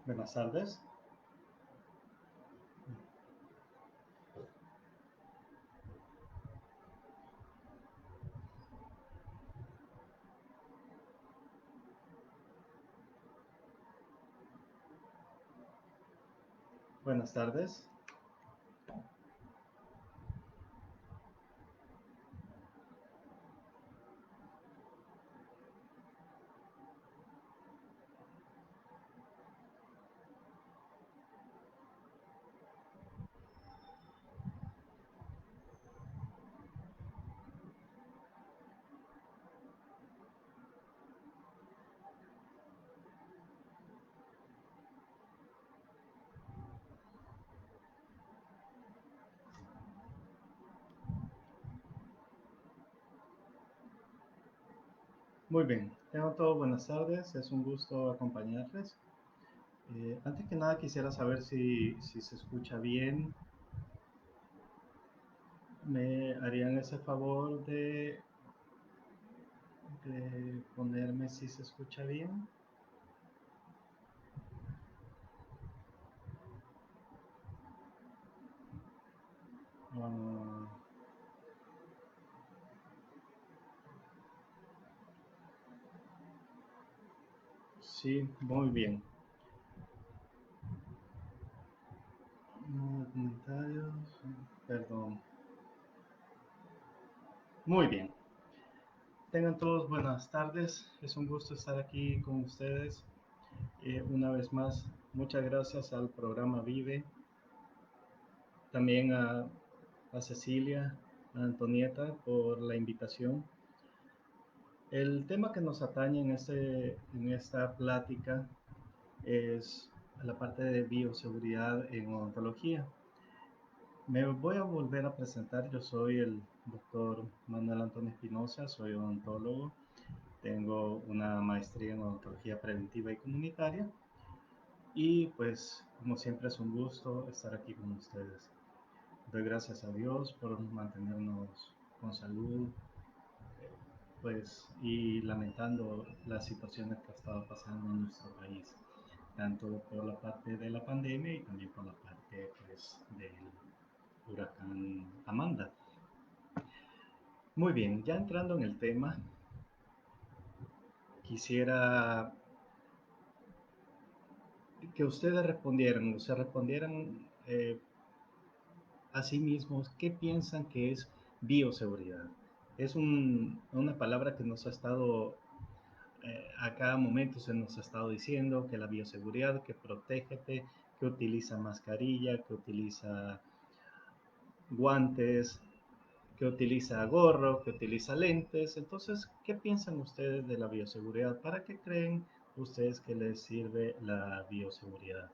Buenas tardes. Buenas tardes. Muy bien. Tengan todos buenas tardes. Es un gusto acompañarles. Antes que nada quisiera saber si se escucha bien. ¿Me harían ese favor de ponerme si se escucha bien? Ah, sí, muy bien. No, comentarios. Perdón. Muy bien. Tengan todos buenas tardes. Es un gusto estar aquí con ustedes. Una vez más, muchas gracias al programa Vive, también a Cecilia, a Antonieta por la invitación. El tema que nos atañe en esta plática es la parte de bioseguridad en odontología. Me voy a volver a presentar. Yo soy el doctor Manuel Antonio Espinosa, soy odontólogo. Tengo una maestría en odontología preventiva y comunitaria. Y pues, como siempre, es un gusto estar aquí con ustedes. Doy gracias a Dios por mantenernos con salud, pues, y lamentando las situaciones que ha estado pasando en nuestro país, tanto por la parte de la pandemia y también por la parte, pues, del huracán Amanda. Muy bien, ya entrando en el tema, quisiera que ustedes respondieran, o sea, respondieran a sí mismos qué piensan que es bioseguridad. Es una palabra que nos ha estado, a cada momento se nos ha estado diciendo que la bioseguridad, que protégete, que utiliza mascarilla, que utiliza guantes, que utiliza gorro, que utiliza lentes. Entonces, ¿qué piensan ustedes de la bioseguridad? ¿Para qué creen ustedes que les sirve la bioseguridad?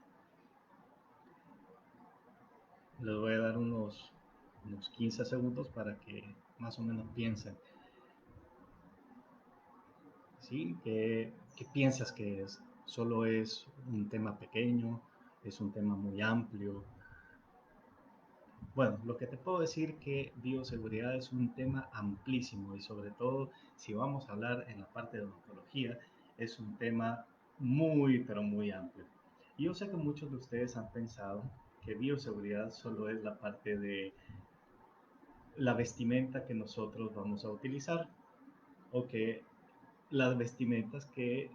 Les voy a dar unos 15 segundos para que más o menos piensen. ¿Sí? ¿Qué piensas que es? ¿Solo es un tema pequeño? ¿Es un tema muy amplio? Bueno, lo que te puedo decir que bioseguridad es un tema amplísimo y sobre todo si vamos a hablar en la parte de odontología, es un tema muy, pero muy amplio. Y yo sé que muchos de ustedes han pensado que bioseguridad solo es la parte de la vestimenta que nosotros vamos a utilizar o que las vestimentas que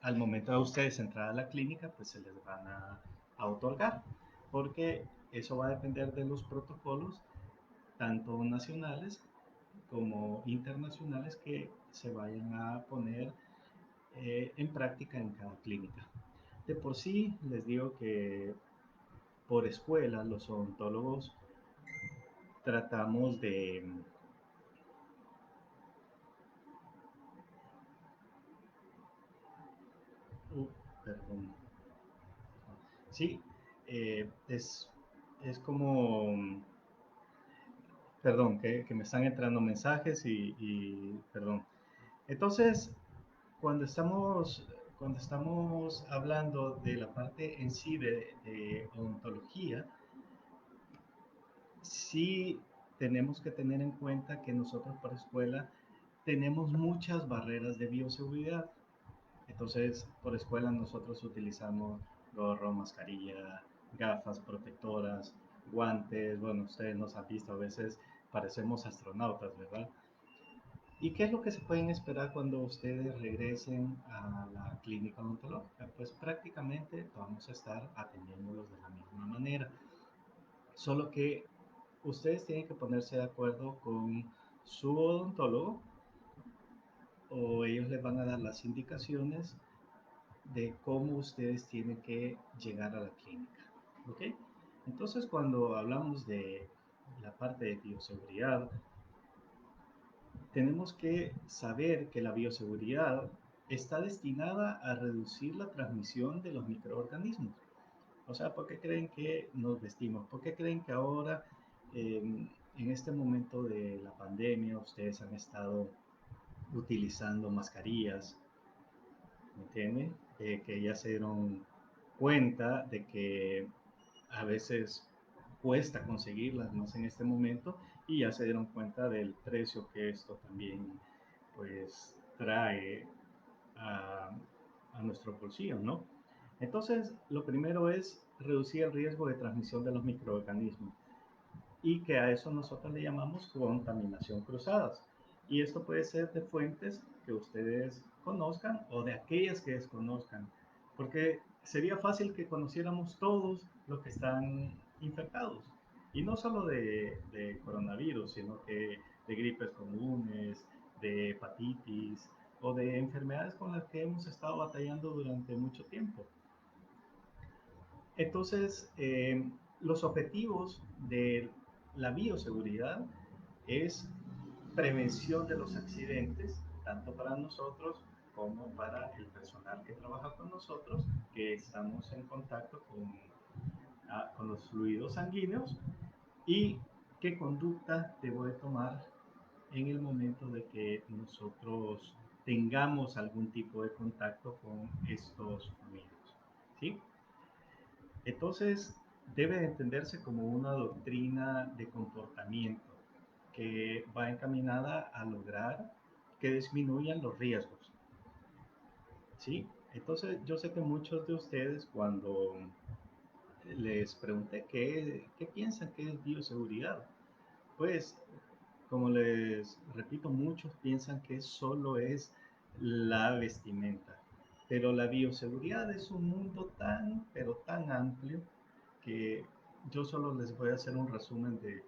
al momento de ustedes entrar a la clínica, pues se les van a otorgar, porque eso va a depender de los protocolos, tanto nacionales como internacionales, que se vayan a poner en práctica en cada clínica. De por sí, les digo que por escuela los odontólogos tratamos de... Perdón. Sí, es como... Perdón, que me están entrando mensajes perdón. Entonces, cuando estamos hablando de la parte en sí de odontología, sí tenemos que tener en cuenta que nosotros por escuela tenemos muchas barreras de bioseguridad. Entonces, por escuela nosotros utilizamos gorro, mascarilla, gafas protectoras, guantes. Bueno, ustedes nos han visto, a veces parecemos astronautas, ¿verdad? ¿Y qué es lo que se pueden esperar cuando ustedes regresen a la clínica odontológica? Pues prácticamente vamos a estar atendiéndolos de la misma manera, solo que ustedes tienen que ponerse de acuerdo con su odontólogo o ellos les van a dar las indicaciones de cómo ustedes tienen que llegar a la clínica. ¿Ok? Entonces, cuando hablamos de la parte de bioseguridad, tenemos que saber que la bioseguridad está destinada a reducir la transmisión de los microorganismos. O sea, ¿por qué creen que nos vestimos? ¿Por qué creen que ahora, en este momento de la pandemia, ustedes han estado utilizando mascarillas? ¿Me entienden? Que ya se dieron cuenta de que a veces cuesta conseguirlas más en este momento y ya se dieron cuenta del precio que esto también pues trae a, a nuestro bolsillo, ¿no? Entonces, lo primero es reducir el riesgo de transmisión de los microorganismos y que a eso nosotros le llamamos contaminación cruzadas. Y esto puede ser de fuentes que ustedes conozcan o de aquellas que desconozcan, porque sería fácil que conociéramos todos los que están infectados, y no solo de coronavirus, sino que de gripes comunes, de hepatitis o de enfermedades con las que hemos estado batallando durante mucho tiempo. Entonces, los objetivos de la bioseguridad es prevención de los accidentes, tanto para nosotros como para el personal que trabaja con nosotros, que estamos en contacto con los fluidos sanguíneos, y qué conducta debo de tomar en el momento de que nosotros tengamos algún tipo de contacto con estos fluidos, ¿sí? Entonces, debe entenderse como una doctrina de comportamiento que va encaminada a lograr que disminuyan los riesgos, ¿sí? Entonces, yo sé que muchos de ustedes cuando les pregunté qué piensan que es bioseguridad, pues, como les repito, muchos piensan que solo es la vestimenta, pero la bioseguridad es un mundo tan, pero tan amplio que yo solo les voy a hacer un resumen de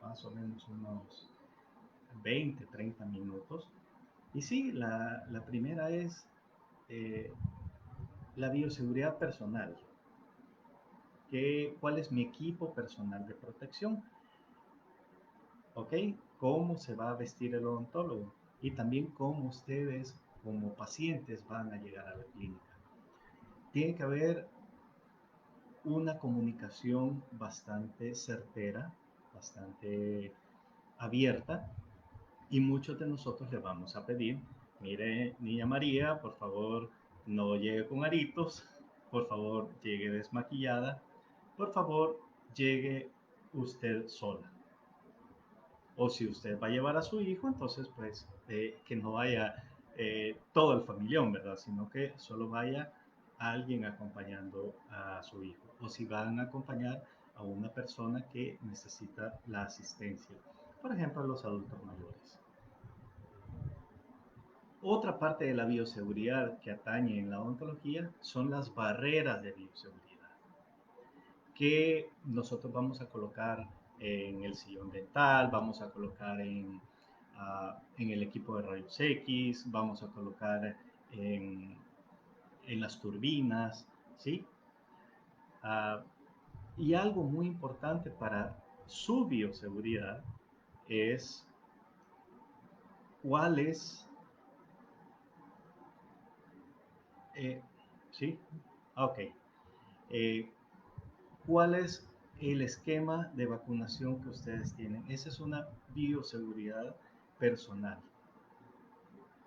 más o menos unos 20, 30 minutos. Y sí, la primera es eh, la bioseguridad personal. ¿Cuál es mi equipo personal de protección? ¿Ok? ¿Cómo se va a vestir el odontólogo? Y también cómo ustedes como pacientes van a llegar a la clínica. Tiene que haber una comunicación bastante certera, bastante abierta, y muchos de nosotros le vamos a pedir, mire, niña María, por favor, no llegue con aritos, por favor, llegue desmaquillada, por favor, llegue usted sola. O si usted va a llevar a su hijo, entonces pues que no vaya todo el familión, ¿verdad? Sino que solo vaya alguien acompañando a su hijo. O si van a acompañar a una persona que necesita la asistencia, por ejemplo, a los adultos mayores. Otra parte de la bioseguridad que atañe en la odontología son las barreras de bioseguridad que nosotros vamos a colocar en el sillón dental, vamos a colocar en el equipo de rayos X, vamos a colocar en las turbinas, ¿sí? Uh, y algo muy importante para su bioseguridad es cuál es, ¿sí? Ok. Eh, ¿Cuál es el esquema de vacunación que ustedes tienen? Esa es una bioseguridad personal.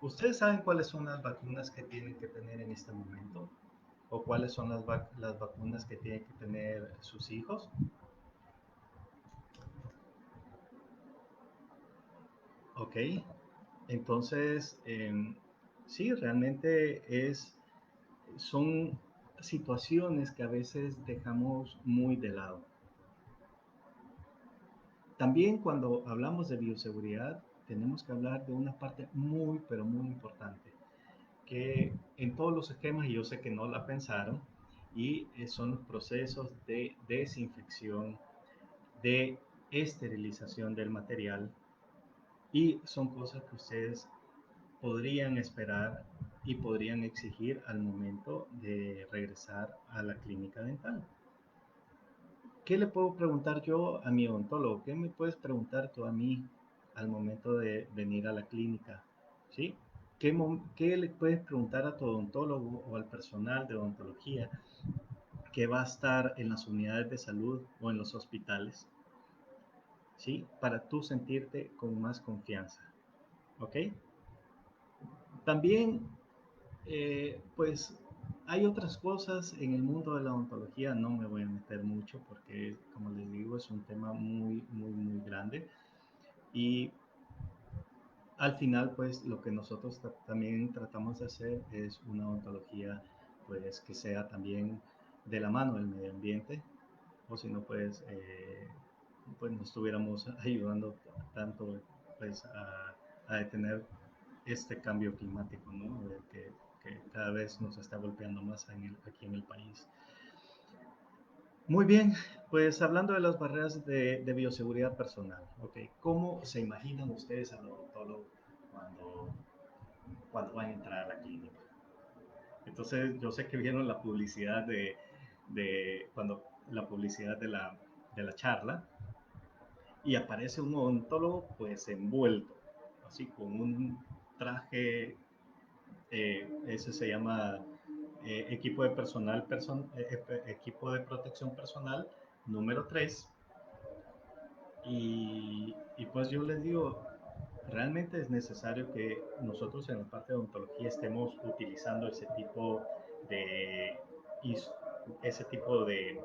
¿Ustedes saben cuáles son las vacunas que tienen que tener en este momento? ¿O cuáles son las vacunas que tienen que tener sus hijos? Ok, entonces sí, realmente son situaciones que a veces dejamos muy de lado. También cuando hablamos de bioseguridad, tenemos que hablar de una parte muy, pero muy importante, que en todos los esquemas, y yo sé que no la pensaron, y son los procesos de desinfección, de esterilización del material, y son cosas que ustedes podrían esperar y podrían exigir al momento de regresar a la clínica dental. ¿Qué le puedo preguntar yo a mi odontólogo? ¿Qué me puedes preguntar tú a mí al momento de venir a la clínica? ¿Sí? ¿Qué le puedes preguntar a tu odontólogo o al personal de odontología que va a estar en las unidades de salud o en los hospitales? ¿Sí? Para tú sentirte con más confianza. ¿Ok? También, pues, hay otras cosas en el mundo de la odontología, no me voy a meter mucho porque, como les digo, es un tema muy, muy, muy grande. Y al final, pues, lo que nosotros también tratamos de hacer es una odontología, pues, que sea también de la mano del medio ambiente, o si no, pues no estuviéramos ayudando tanto, pues, a detener este cambio climático, ¿no? Que cada vez nos está golpeando más aquí en el país. Muy bien, pues hablando de las barreras de bioseguridad personal, ¿ok? ¿Cómo se imaginan ustedes al odontólogo cuando van a entrar a la clínica? Entonces, yo sé que vieron la publicidad cuando la publicidad de la charla, y aparece un odontólogo pues envuelto, así con un traje, ese se llama equipo de equipo de protección personal número 3. Y pues yo les digo, realmente es necesario que nosotros en la parte de odontología estemos utilizando de, ese tipo de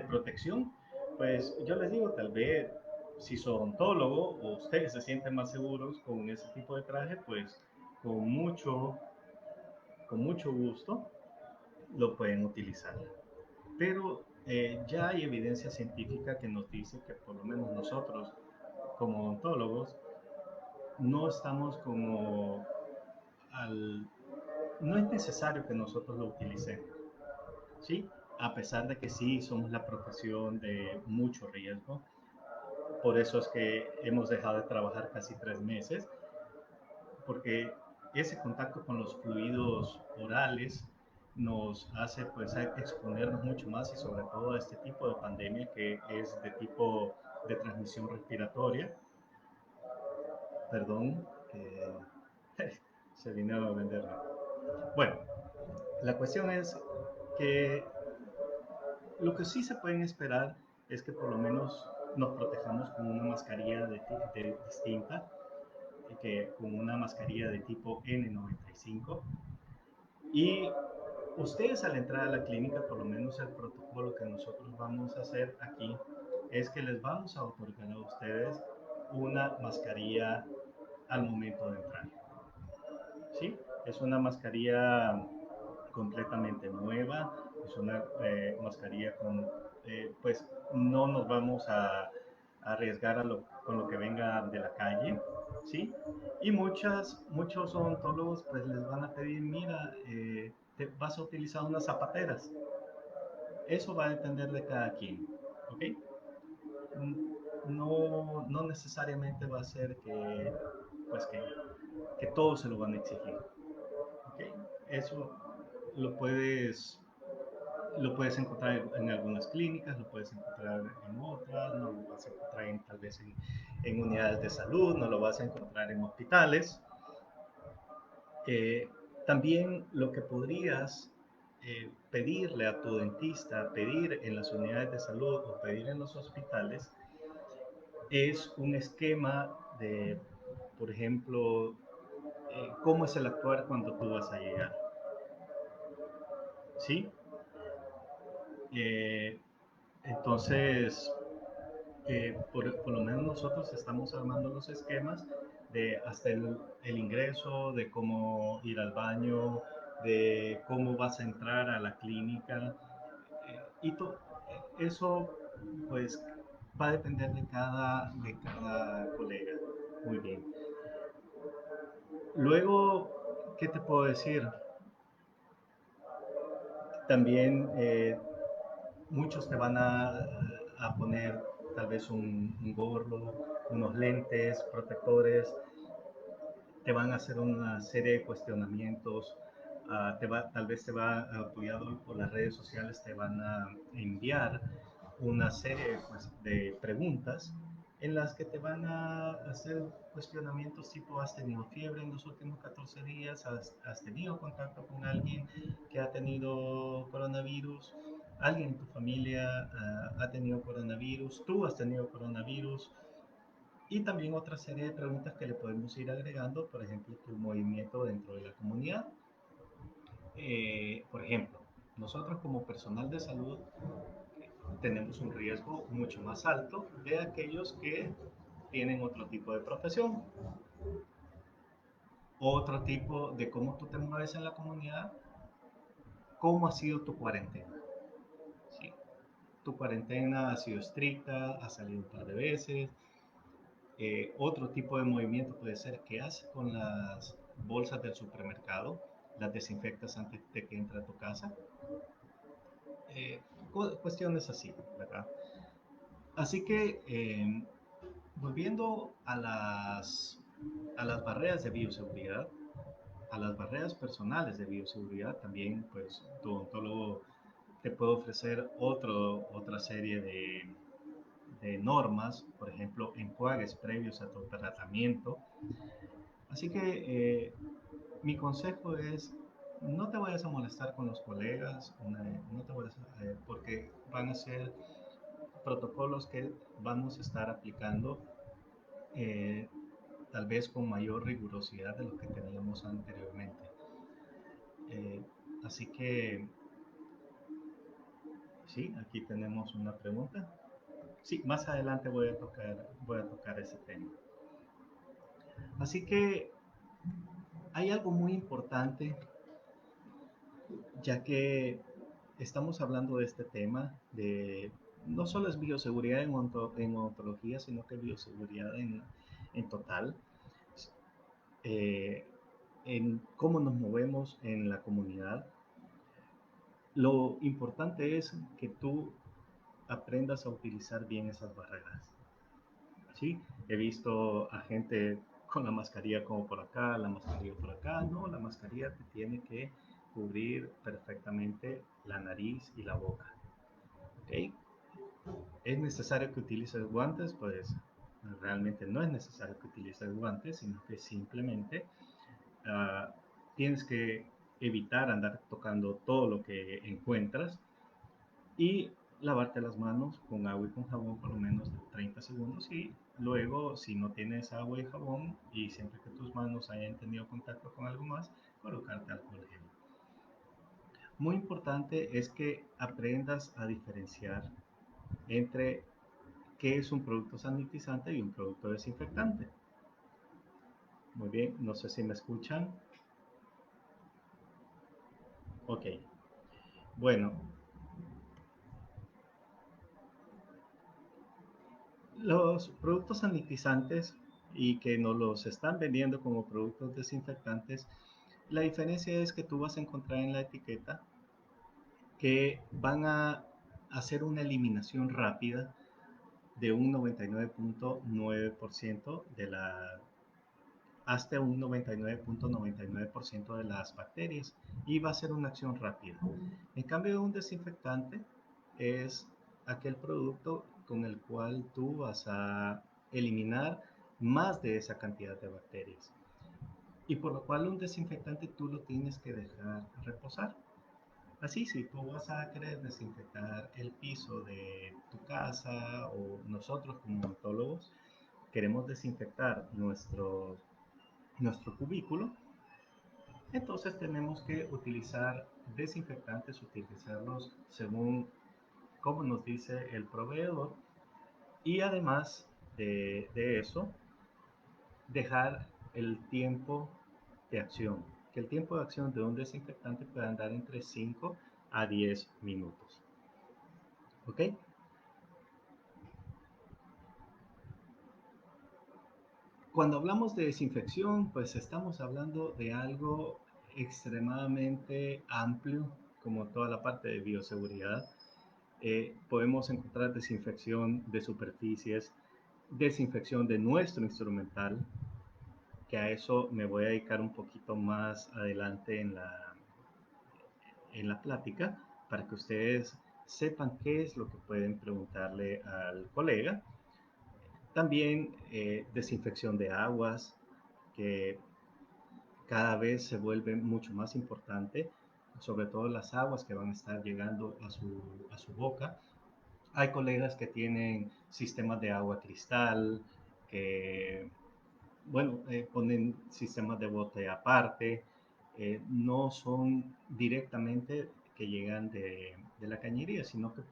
protección. Pues yo les digo, tal vez si su odontólogo o ustedes se sienten más seguros con ese tipo de traje, pues con mucho, con mucho gusto lo pueden utilizar. Pero ya hay evidencia científica que nos dice que por lo menos nosotros como odontólogos no estamos como al... No es necesario que nosotros lo utilicemos, ¿sí? A pesar de que sí somos la profesión de mucho riesgo. Por eso es que hemos dejado de trabajar casi 3 meses, porque ese contacto con los fluidos orales nos hace pues exponernos mucho más, y sobre todo a este tipo de pandemia que es de tipo de transmisión respiratoria. Perdón, que se vino a vender. Bueno, la cuestión es que lo que sí se pueden esperar es que por lo menos nos protejamos con una mascarilla distinta, que con una mascarilla de tipo N95. Y ustedes al entrar a la clínica, por lo menos el protocolo que nosotros vamos a hacer aquí es que les vamos a otorgar a ustedes una mascarilla al momento de entrar. ¿Sí? Es una mascarilla completamente nueva, es una mascarilla pues no nos vamos a arriesgar con lo que venga de la calle, ¿sí? Y muchos odontólogos pues les van a pedir, mira, vas a utilizar unas zapateras. Eso va a depender de cada quien, ¿ok? No, no necesariamente va a ser pues que todos se lo van a exigir, ¿ok? Eso lo puedes lo puedes encontrar en algunas clínicas, lo puedes encontrar en otras, no lo vas a encontrar tal vez en unidades de salud, no lo vas a encontrar en hospitales. Eh, También lo que podrías pedirle a tu dentista, pedir en las unidades de salud o pedir en los hospitales, es un esquema de, por ejemplo, cómo es el actuar cuando tú vas a llegar. ¿Sí? Eh, entonces, por lo menos nosotros estamos armando los esquemas de hasta el ingreso, de cómo ir al baño, de cómo vas a entrar a la clínica. Eso pues va a depender de cada colega. Muy bien. Luego, ¿qué te puedo decir? También muchos te van a poner tal vez un gorro, unos lentes protectores, te van a hacer una serie de cuestionamientos, tal vez te va apoyado por las redes sociales, te van a enviar una serie pues, de preguntas en las que te van a hacer cuestionamientos tipo, ¿has tenido fiebre en los últimos 14 días? ¿Has tenido contacto con alguien que ha tenido coronavirus? ¿Alguien en tu familia ha tenido coronavirus? ¿Tú has tenido coronavirus? Y también otra serie de preguntas que le podemos ir agregando, por ejemplo, tu movimiento dentro de la comunidad. Por ejemplo, nosotros como personal de salud tenemos un riesgo mucho más alto de aquellos que tienen otro tipo de profesión, otro tipo de cómo tú te mueves en la comunidad, cómo ha sido tu cuarentena. ¿Sí? Tu cuarentena ha sido estricta, has salido un par de veces. Otro tipo de movimiento puede ser qué haces con las bolsas del supermercado, las desinfectas antes de que entre a tu casa. Eh, Cuestiones así, ¿verdad? Así que volviendo a las barreras de bioseguridad, a las barreras personales de bioseguridad, también pues tu odontólogo te puede ofrecer otra serie de normas, por ejemplo, enjuagues previos a tu tratamiento. Así que mi consejo es, no te vayas a molestar con los colegas, no te vayas porque van a ser protocolos que vamos a estar aplicando eh, tal vez con mayor rigurosidad de lo que teníamos anteriormente. Eh, Así que, sí, aquí tenemos una pregunta. Sí, más adelante voy a tocar ese tema. Así que hay algo muy importante, ya que estamos hablando de este tema, de no solo es bioseguridad en odontología, sino que bioseguridad en total, eh, en cómo nos movemos en la comunidad. Lo importante es que tú aprendas a utilizar bien esas barreras. ¿Sí? He visto a gente con la mascarilla como por acá, la mascarilla por acá. No, la mascarilla te tiene que cubrir perfectamente la nariz y la boca. ¿Ok? ¿Es necesario que utilices guantes? Pues realmente no es necesario que utilices guantes, sino que simplemente uh, tienes que evitar andar tocando todo lo que encuentras y lavarte las manos con agua y con jabón por lo menos de 30 segundos y luego si no tienes agua y jabón y siempre que tus manos hayan tenido contacto con algo más, colocarte alcohol gel. Muy importante es que aprendas a diferenciar entre qué es un producto sanitizante y un producto desinfectante. Muy bien, no sé si me escuchan. Ok, bueno, los productos sanitizantes y que nos los están vendiendo como productos desinfectantes, la diferencia es que tú vas a encontrar en la etiqueta que van a hacer una eliminación rápida de un 99.9% de la hasta un 99.99% de las bacterias y va a ser una acción rápida. En cambio, un desinfectante es aquel producto con el cual tú vas a eliminar más de esa cantidad de bacterias. Y por lo cual un desinfectante tú lo tienes que dejar reposar. Así, si tú vas a querer desinfectar el piso de tu casa o nosotros como odontólogos queremos desinfectar nuestro cubículo, entonces tenemos que utilizar desinfectantes, utilizarlos según como nos dice el proveedor y además de eso, dejar el tiempo de acción. que el tiempo de acción de un desinfectante puede andar entre 5 a 10 minutos. ¿Ok? Cuando hablamos de desinfección, pues estamos hablando de algo extremadamente amplio, como toda la parte de bioseguridad. Podemos encontrar desinfección de superficies, desinfección de nuestro instrumental, que a eso me voy a dedicar un poquito más adelante en la plática, para que ustedes sepan qué es lo que pueden preguntarle al colega. También desinfección de aguas, que cada vez se vuelve mucho más importante, sobre todo las aguas que van a estar llegando a su boca. Hay colegas que tienen sistemas de agua cristal, que, bueno, ponen sistemas de bote aparte, no son directamente que llegan de la cañería, sino que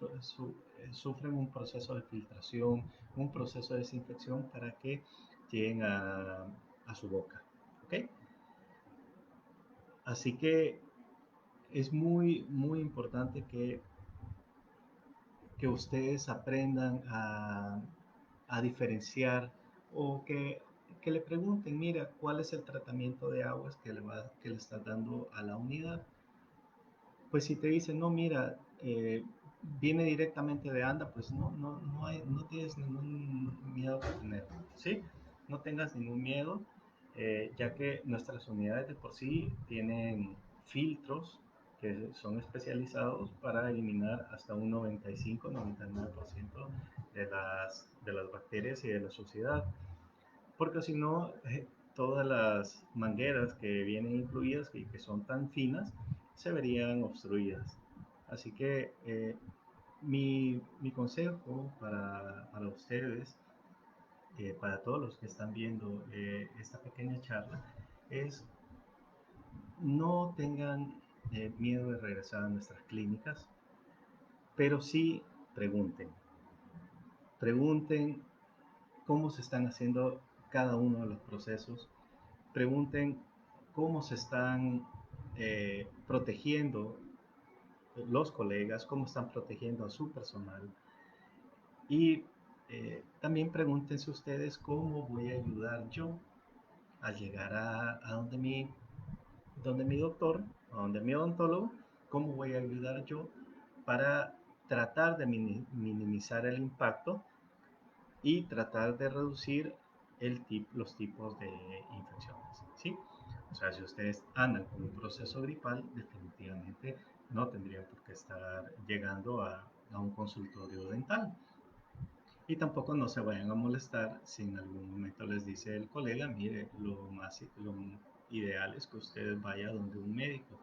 sufren un proceso de filtración, un proceso de desinfección para que lleguen a su boca. ¿Ok? Así que es muy, muy importante que ustedes aprendan a diferenciar, o que le pregunten, mira, ¿cuál es el tratamiento de aguas que le estás dando a la unidad? Pues si te dicen, no, mira, viene directamente de ANDA, pues no tienes ningún miedo que tener, ¿sí? No tengas ningún miedo, ya que nuestras unidades de por sí tienen filtros que son especializados para eliminar hasta un 95-99% de las bacterias y de la suciedad, porque si no, todas las mangueras que vienen incluidas y que son tan finas se verían obstruidas. Así que mi consejo para ustedes, para todos los que están viendo esta pequeña charla, es no tengan miedo de regresar a nuestras clínicas, pero sí pregunten. Pregunten cómo se están haciendo cada uno de los procesos. Pregunten cómo se están protegiendo los colegas, cómo están protegiendo a su personal. Y también pregúntense ustedes cómo voy a ayudar yo al llegar a donde mi doctor, a donde mi odontólogo, cómo voy a ayudar yo para tratar de minimizar el impacto y tratar de reducir los tipos de infecciones, ¿sí? O sea, si ustedes andan con un proceso gripal, definitivamente no tendrían por qué estar llegando a un consultorio dental. Y tampoco no se vayan a molestar si en algún momento les dice el colega, mire, lo ideal es que ustedes vayan donde un médico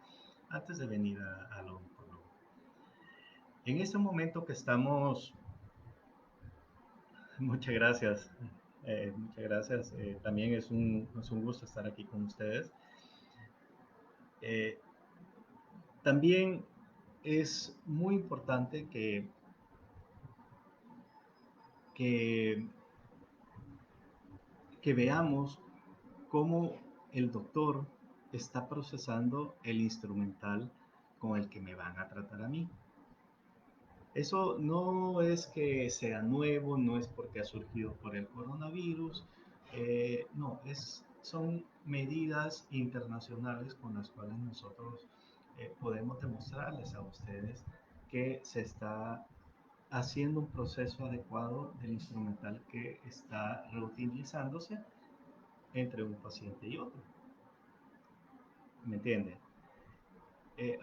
antes de venir al oncólogo. En este momento que estamos, muchas gracias, muchas gracias. También es un gusto estar aquí con ustedes. Eh, También es muy importante que, que veamos cómo el doctor está procesando el instrumental con el que me van a tratar a mí. Eso no es que sea nuevo, no es porque ha surgido por el coronavirus, no, son medidas internacionales con las cuales nosotros podemos demostrarles a ustedes que se está haciendo un proceso adecuado del instrumental que está reutilizándose entre un paciente y otro. ¿Me entiende?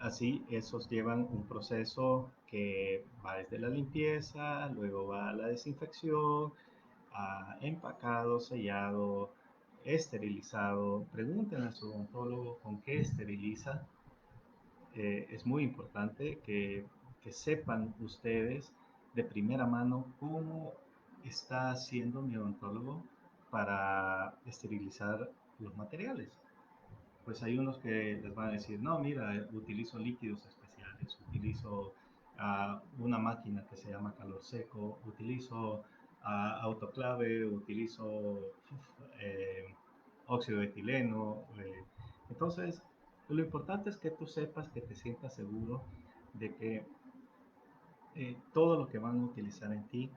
Así, esos llevan un proceso que va desde la limpieza, luego va a la desinfección, a empacado, sellado, esterilizado. Pregunten a su odontólogo con qué esteriliza. Es muy importante que sepan ustedes de primera mano cómo está haciendo mi odontólogo para esterilizar los materiales. Pues hay unos que les van a decir, no, mira, utilizo líquidos especiales, utilizo una máquina que se llama calor seco, utilizo autoclave, utilizo óxido de etileno. Entonces, Lo importante es que tú sepas, que te sientas seguro de que todo lo que van a utilizar en ti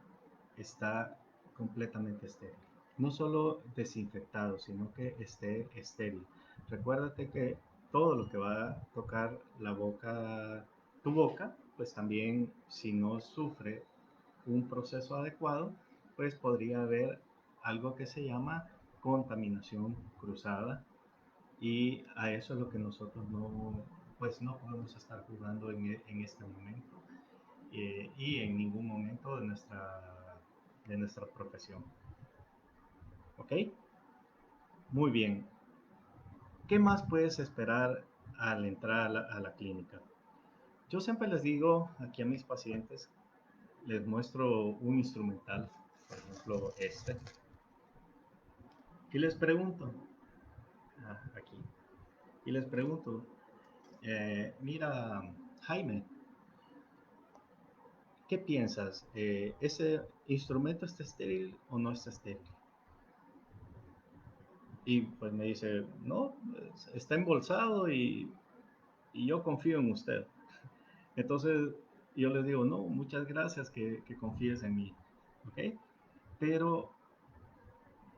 está completamente estéril. No solo desinfectado, sino que esté estéril. Recuérdate que todo lo que va a tocar la boca, tu boca, pues también si no sufre un proceso adecuado, pues podría haber algo que se llama contaminación cruzada, y a eso es lo que nosotros no, pues no podemos estar jugando en este momento, y en ningún momento de nuestra profesión. ¿Ok? Muy bien. ¿Qué más puedes esperar al entrar a la clínica? Yo siempre les digo aquí a mis pacientes, les muestro un instrumental, por ejemplo este, y les pregunto, aquí, y les pregunto, mira, Jaime, ¿qué piensas? ¿Ese instrumento está estéril o no está estéril? Y pues me dice, no, está embolsado y yo confío en usted. Entonces yo les digo, no, muchas gracias que confíes en mí, ¿ok? Pero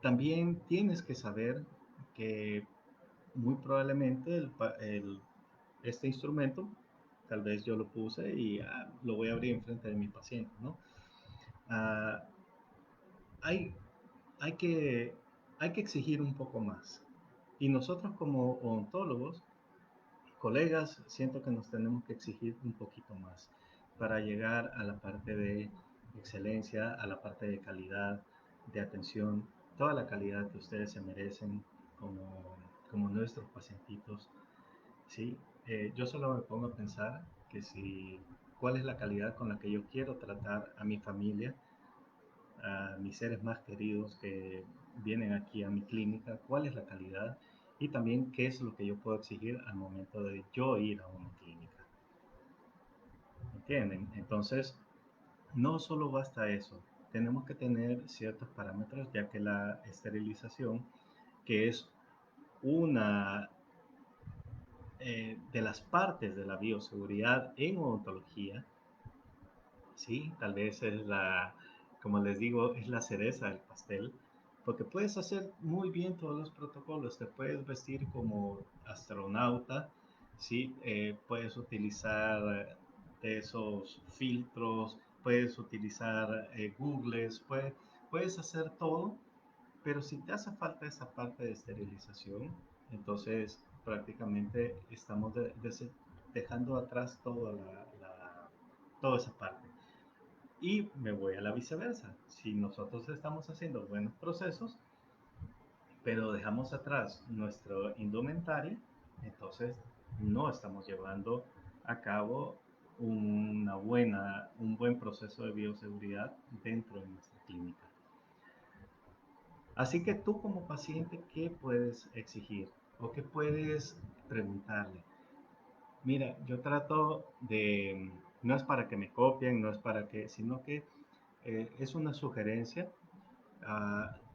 también tienes que saber que muy probablemente este instrumento, tal vez yo lo puse y lo voy a abrir enfrente de mi paciente, ¿no? Ah, hay, hay que, hay que exigir un poco más. Y nosotros como odontólogos, colegas, siento que nos tenemos que exigir un poquito más para llegar a la parte de excelencia, a la parte de calidad, de atención, toda la calidad que ustedes se merecen como nuestros pacientitos, ¿sí? Yo solo me pongo a pensar que si, cuál es la calidad con la que yo quiero tratar a mi familia, a mis seres más queridos que vienen aquí a mi clínica, cuál es la calidad y también qué es lo que yo puedo exigir al momento de yo ir a una clínica. ¿Entienden? Entonces, no solo basta eso, tenemos que tener ciertos parámetros, ya que la esterilización, que es una de las partes de la bioseguridad en odontología, sí, tal vez es como les digo, es la cereza del pastel, porque puedes hacer muy bien todos los protocolos, te puedes vestir como astronauta, sí, puedes utilizar esos filtros, puedes utilizar Googles, puedes hacer todo, pero si te hace falta esa parte de esterilización, entonces prácticamente estamos dejando atrás toda esa parte. Y me voy a la viceversa. Si nosotros estamos haciendo buenos procesos, pero dejamos atrás nuestro indumentario, entonces no estamos llevando a cabo un buen proceso de bioseguridad dentro de nuestra clínica. Así que tú como paciente, ¿qué puedes exigir o qué puedes preguntarle? Mira, yo trato de, no es para que me copien, no es para que, sino que es una sugerencia.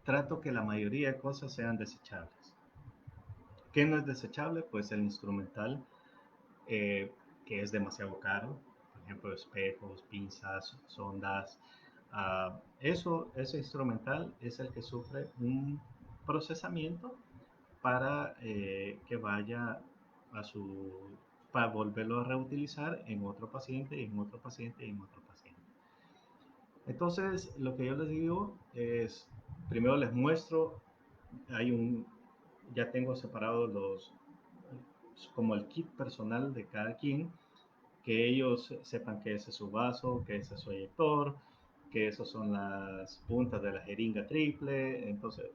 Trato que la mayoría de cosas sean desechables. ¿Qué no es desechable? Pues el instrumental, eh, que es demasiado caro, por ejemplo, espejos, pinzas, sondas. Ese instrumental es el que sufre un procesamiento para que vaya a su, para volverlo a reutilizar en otro paciente, en otro paciente, en otro paciente. Entonces, lo que yo les digo es, primero les muestro, hay un, ya tengo separados como el kit personal de cada quien, que ellos sepan que ese es su vaso, que ese es su eyector, que esas son las puntas de la jeringa triple. Entonces,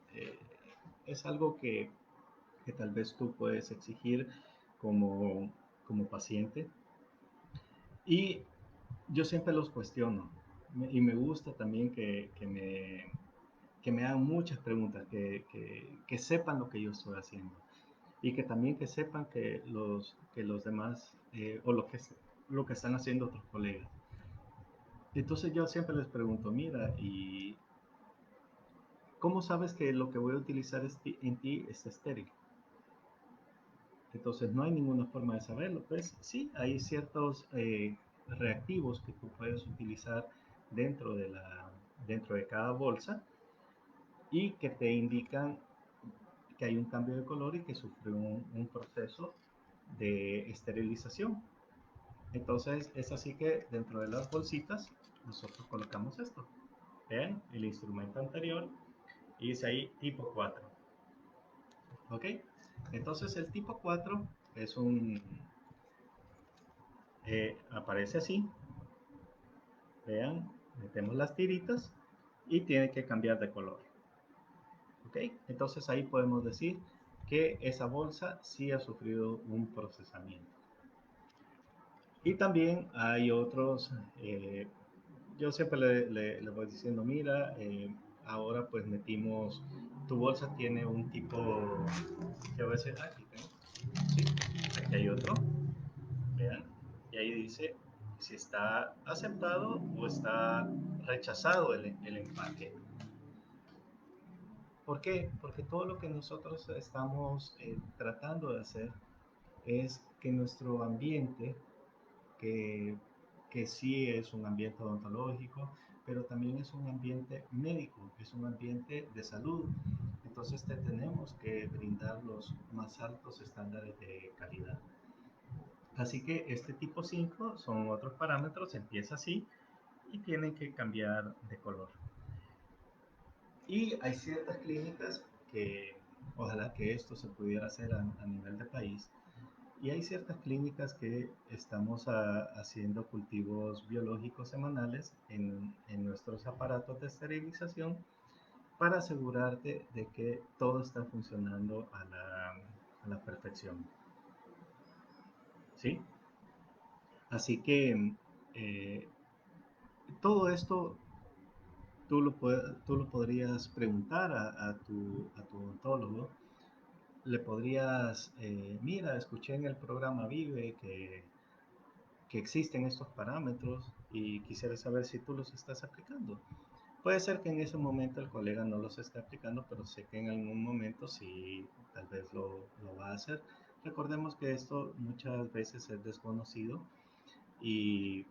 es algo que tal vez tú puedes exigir como paciente. Y yo siempre los cuestiono y me gusta también que me hagan muchas preguntas, que sepan lo que yo estoy haciendo y que también que sepan que los demás o lo que están haciendo otros colegas. Entonces yo siempre les pregunto, mira, ¿y cómo sabes que lo que voy a utilizar en ti es estéril? Entonces no hay ninguna forma de saberlo. Pues sí, hay ciertos reactivos que tú puedes utilizar dentro dentro de cada bolsa y que te indican que hay un cambio de color y que sufrió un proceso de esterilización. Entonces es así que dentro de las bolsitas nosotros colocamos esto. Vean el instrumento anterior y dice ahí tipo 4. ¿Ok? Entonces el tipo 4 es aparece así. Vean, metemos las tiritas y tiene que cambiar de color. ¿Ok? Entonces ahí podemos decir que esa bolsa sí ha sufrido un procesamiento. Y también hay otros, yo siempre le voy diciendo, mira, ahora pues metimos, tu bolsa tiene un tipo, ¿qué voy a decir? Aquí tengo, sí, aquí hay otro, vean, y ahí dice si está aceptado o está rechazado el empaque. ¿Por qué? Porque todo lo que nosotros estamos tratando de hacer es que nuestro ambiente, que, que sí es un ambiente odontológico, pero también es un ambiente médico, es un ambiente de salud. Entonces te tenemos que brindar los más altos estándares de calidad. Así que este tipo 5 son otros parámetros, empieza así y tienen que cambiar de color. Y hay ciertas clínicas que ojalá que esto se pudiera hacer a nivel de país. Y hay ciertas clínicas que estamos haciendo cultivos biológicos semanales en nuestros aparatos de esterilización para asegurarte de que todo está funcionando a la perfección. ¿Sí? Así que eh, todo esto tú lo podrías preguntar a tu odontólogo. Le podrías, mira, escuché en el programa Vive que existen estos parámetros y quisiera saber si tú los estás aplicando. Puede ser que en ese momento el colega no los esté aplicando, pero sé que en algún momento sí, tal vez lo va a hacer. Recordemos que esto muchas veces es desconocido y,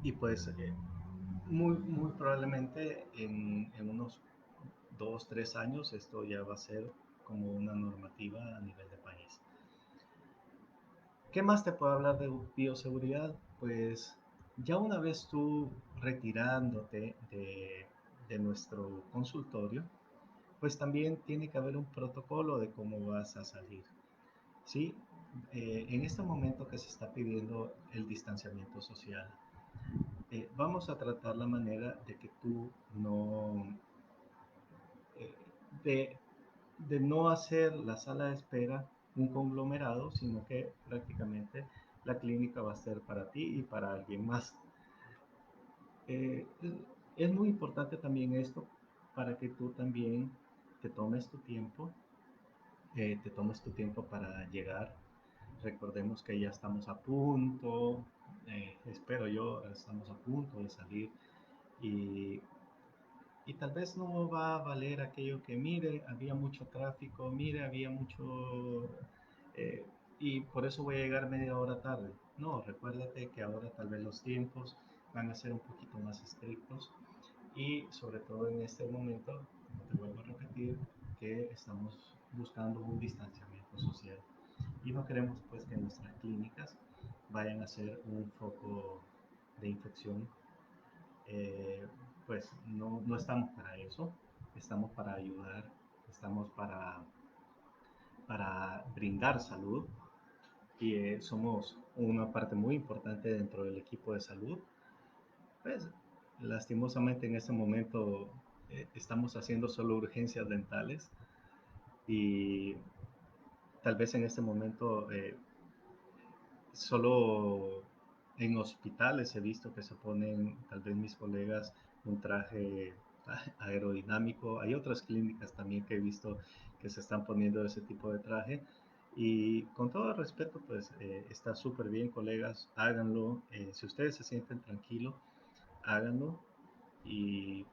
y pues muy probablemente en unos 2, 3 años esto ya va a ser como una normativa a nivel de país. ¿Qué más te puedo hablar de bioseguridad? Pues ya una vez tú retirándote de nuestro consultorio, pues también tiene que haber un protocolo de cómo vas a salir. ¿Sí? En este momento que se está pidiendo el distanciamiento social, vamos a tratar la manera de que tú no, eh, de, de no hacer la sala de espera un conglomerado, sino que prácticamente la clínica va a ser para ti y para alguien más. Eh, es muy importante también esto para que tú también te tomes tu tiempo, te tomes tu tiempo para llegar. Recordemos que ya estamos a punto, espero yo, estamos a punto de salir y y tal vez no va a valer aquello que mire, había mucho tráfico, mire, había mucho... eh, y por eso voy a llegar media hora tarde. No, recuérdate que ahora tal vez los tiempos van a ser un poquito más estrictos y sobre todo en este momento, como te vuelvo a repetir, que estamos buscando un distanciamiento social y no queremos pues que nuestras clínicas vayan a ser un foco de infección. eh, pues no estamos para eso, estamos para ayudar, estamos para brindar salud y somos una parte muy importante dentro del equipo de salud. Pues lastimosamente en este momento estamos haciendo solo urgencias dentales y tal vez en este momento solo en hospitales he visto que se ponen, tal vez mis colegas, un traje aerodinámico. Hay otras clínicas también que he visto que se están poniendo ese tipo de traje. Y con todo respeto, pues está súper bien, colegas, háganlo. Si ustedes se sienten tranquilos, háganlo. Y,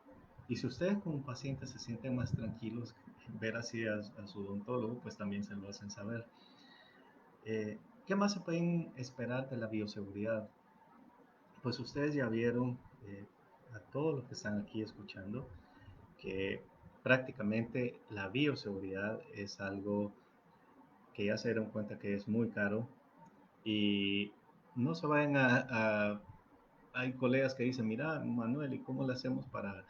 y si ustedes como pacientes se sienten más tranquilos, ver así a su odontólogo, pues también se lo hacen saber. ¿Qué más se pueden esperar de la bioseguridad? Pues ustedes ya vieron, a todos los que están aquí escuchando, que prácticamente la bioseguridad es algo que ya se dieron cuenta que es muy caro y no se vayan hay colegas que dicen, mira, Manuel, ¿y cómo le hacemos para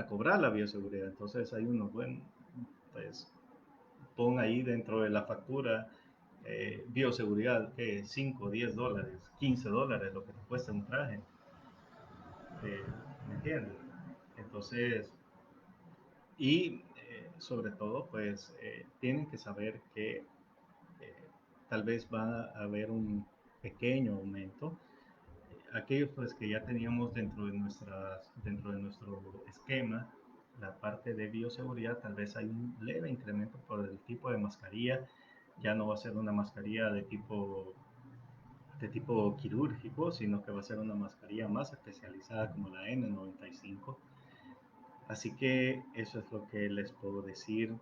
cobrar la bioseguridad? Entonces hay uno, bueno, pues pon ahí dentro de la factura bioseguridad, que 5, 10 dólares, 15 dólares, lo que te cuesta un traje, eh, ¿me entiendes? Entonces, y sobre todo, pues tienen que saber que tal vez va a haber un pequeño aumento. Aquellos pues que ya teníamos dentro de nuestro esquema, la parte de bioseguridad, tal vez hay un leve incremento por el tipo de mascarilla. Ya no va a ser una mascarilla de tipo quirúrgico, sino que va a ser una mascarilla más especializada como la N95. Así que eso es lo que les puedo decir.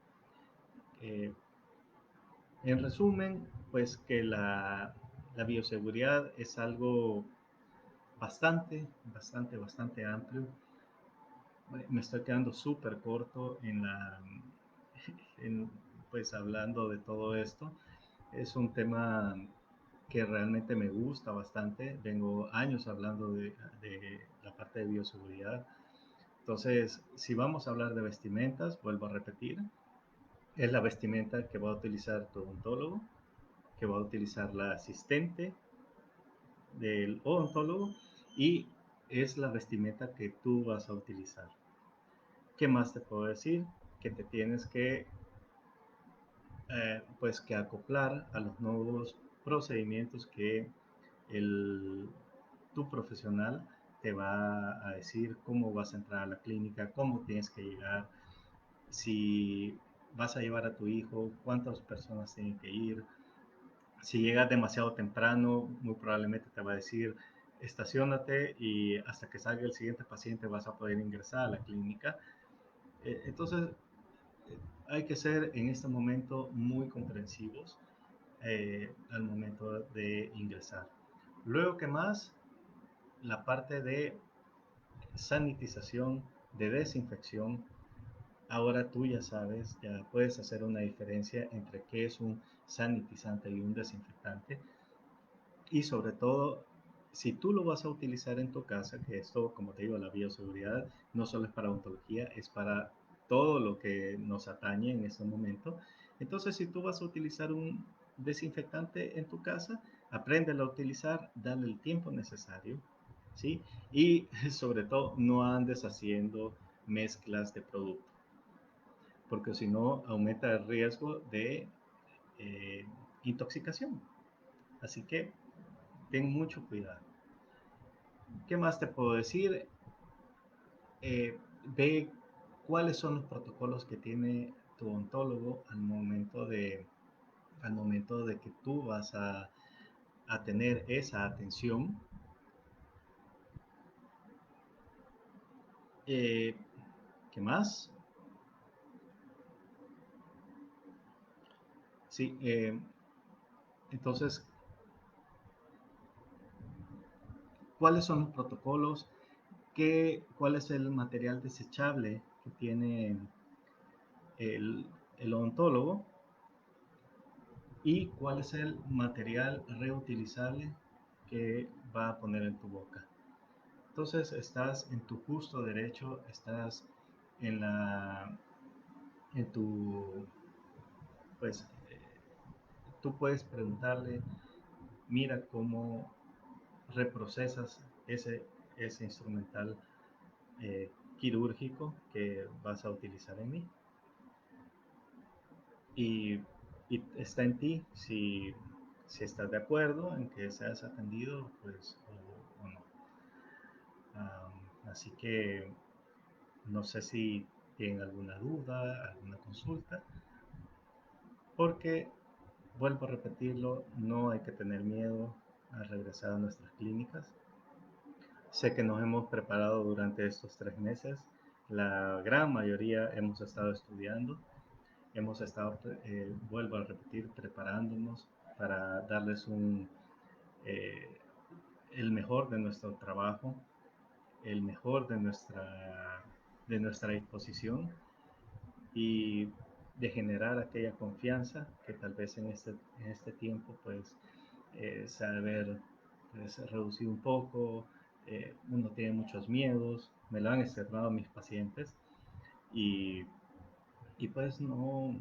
Eh, en resumen, pues que la bioseguridad es algo bastante amplio. Me estoy quedando súper corto en, pues hablando de todo esto. Es un tema que realmente me gusta bastante. Vengo años hablando de la parte de bioseguridad. Entonces, si vamos a hablar de vestimentas, vuelvo a repetir, es la vestimenta que va a utilizar tu odontólogo, que va a utilizar la asistente del odontólogo y es la vestimenta que tú vas a utilizar. ¿Qué más te puedo decir? Que te tienes pues que acoplar a los nuevos procedimientos que el, tu profesional te va a decir cómo vas a entrar a la clínica, cómo tienes que llegar, si vas a llevar a tu hijo, cuántas personas tienen que ir. Si llegas demasiado temprano, muy probablemente te va a decir estaciónate y hasta que salga el siguiente paciente vas a poder ingresar a la clínica. Entonces, hay que ser en este momento muy comprensivos al momento de ingresar. Luego, ¿qué más? La parte de sanitización, de desinfección. Ahora tú ya sabes, ya puedes hacer una diferencia entre qué es un sanitizante y un desinfectante. Y sobre todo, si tú lo vas a utilizar en tu casa, que esto, como te digo, la bioseguridad no solo es para odontología, es para todo lo que nos atañe en este momento. Entonces, si tú vas a utilizar un desinfectante en tu casa, apréndelo a utilizar, dale el tiempo necesario, ¿sí? Y sobre todo, no andes haciendo mezclas de producto, porque si no, aumenta el riesgo de eh, intoxicación. Así que ten mucho cuidado. ¿Qué más te puedo decir? Ve cuáles son los protocolos que tiene tu ontólogo al momento de que tú vas a tener esa atención. Eh, ¿Qué más? Sí, entonces, ¿cuáles son los protocolos? ¿Cuál es el material desechable que tiene el odontólogo? ¿Y cuál es el material reutilizable que va a poner en tu boca? Entonces estás en tu justo derecho, estás en en tu, pues tú puedes preguntarle, mira cómo reprocesas ese instrumental quirúrgico que vas a utilizar en mí. Y, y está en ti si estás de acuerdo en que seas atendido, pues, o no. Así que no sé si tienen alguna duda, alguna consulta, porque, vuelvo a repetirlo, no hay que tener miedo a regresar a nuestras clínicas. Sé que nos hemos preparado durante estos 3 meses. La gran mayoría hemos estado estudiando, hemos estado, vuelvo a repetir, preparándonos. para darles eh, el mejor de nuestro trabajo, el mejor de nuestra disposición y de generar aquella confianza que tal vez en este tiempo pues se ha de ver pues, reducido un poco, uno tiene muchos miedos, me lo han externado mis pacientes y, y pues no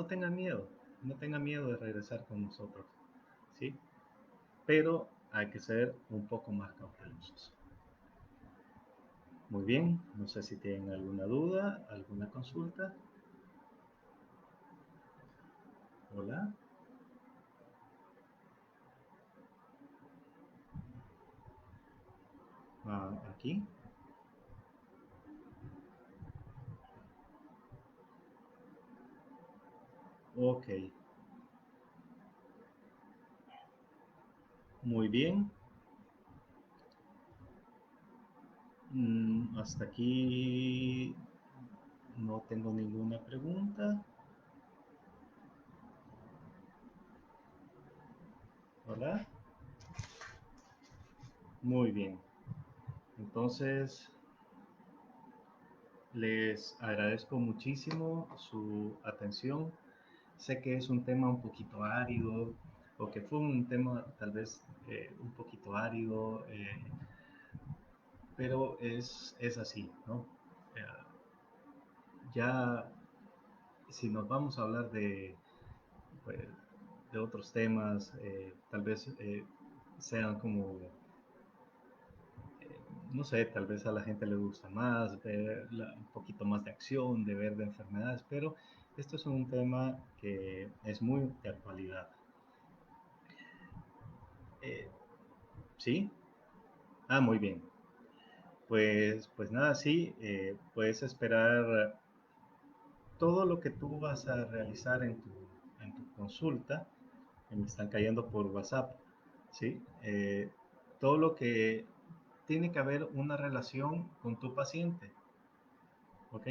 tengan miedo, no tengan miedo de regresar con nosotros, ¿sí? Pero hay que ser un poco más cautelosos. Muy bien, no sé si tienen alguna duda, alguna consulta. Hola, aquí. Ok, muy bien. Hasta aquí no tengo ninguna pregunta. Hola, muy bien. Entonces, les agradezco muchísimo su atención. Sé que es un tema un poquito árido, o que fue un tema tal vez un poquito árido, pero es así, ¿no? Eh, ya, si nos vamos a hablar pues, de otros temas, tal vez sean como no sé, tal vez a la gente le gusta más ver un poquito más de acción, de ver de enfermedades, pero esto es un tema que es muy de actualidad. Eh, ¿Sí? Ah, muy bien. Pues nada, sí, puedes esperar todo lo que tú vas a realizar en tu consulta, que me están cayendo por WhatsApp, ¿sí? Todo lo que tiene que haber una relación con tu paciente, ¿ok?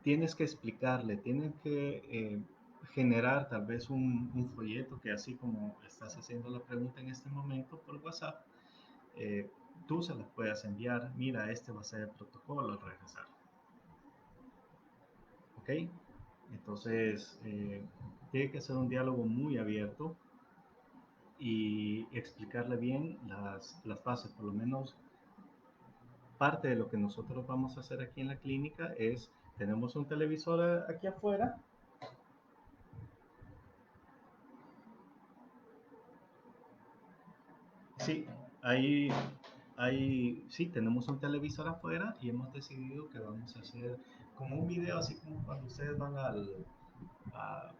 Tienes que explicarle, tienes que generar tal vez un folleto que así como estás haciendo la pregunta en este momento por WhatsApp, eh, tú se las puedas enviar, mira, este va a ser el protocolo al regresar, ¿ok? Entonces, tiene que ser un diálogo muy abierto y explicarle bien las fases, por lo menos parte de lo que nosotros vamos a hacer aquí en la clínica es, tenemos un televisor aquí afuera. Sí, hay, sí, tenemos un televisor afuera y hemos decidido que vamos a hacer como un video así como cuando ustedes van a,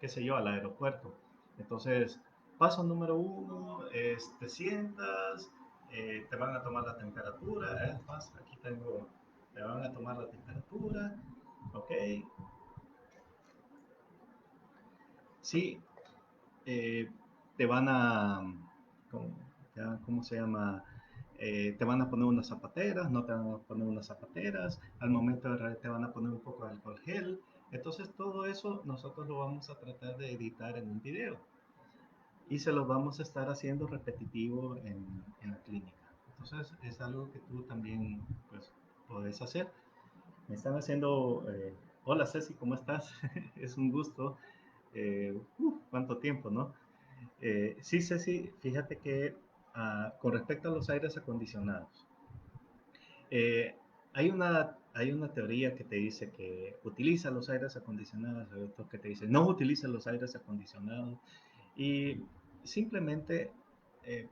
qué sé yo, al aeropuerto. Entonces, paso número uno, te sientas, te van a tomar la temperatura, es más, aquí tengo, te van a tomar la temperatura, ok, sí, eh, te van a, ¿cómo, cómo se llama? Te van a poner unas zapateras, no te van a poner unas zapateras, al momento de te van a poner un poco de alcohol gel. Entonces todo eso nosotros lo vamos a tratar de editar en un video y se lo vamos a estar haciendo repetitivo en la clínica. Entonces es algo que tú también pues podés hacer. Me están haciendo, hola Ceci, ¿cómo estás? Es un gusto. ¿Cuánto tiempo, no? Sí, Ceci, fíjate que con respecto a los aires acondicionados, eh, hay una teoría que te dice que utiliza los aires acondicionados, hay otro que te dice no utiliza los aires acondicionados y simplemente, eh,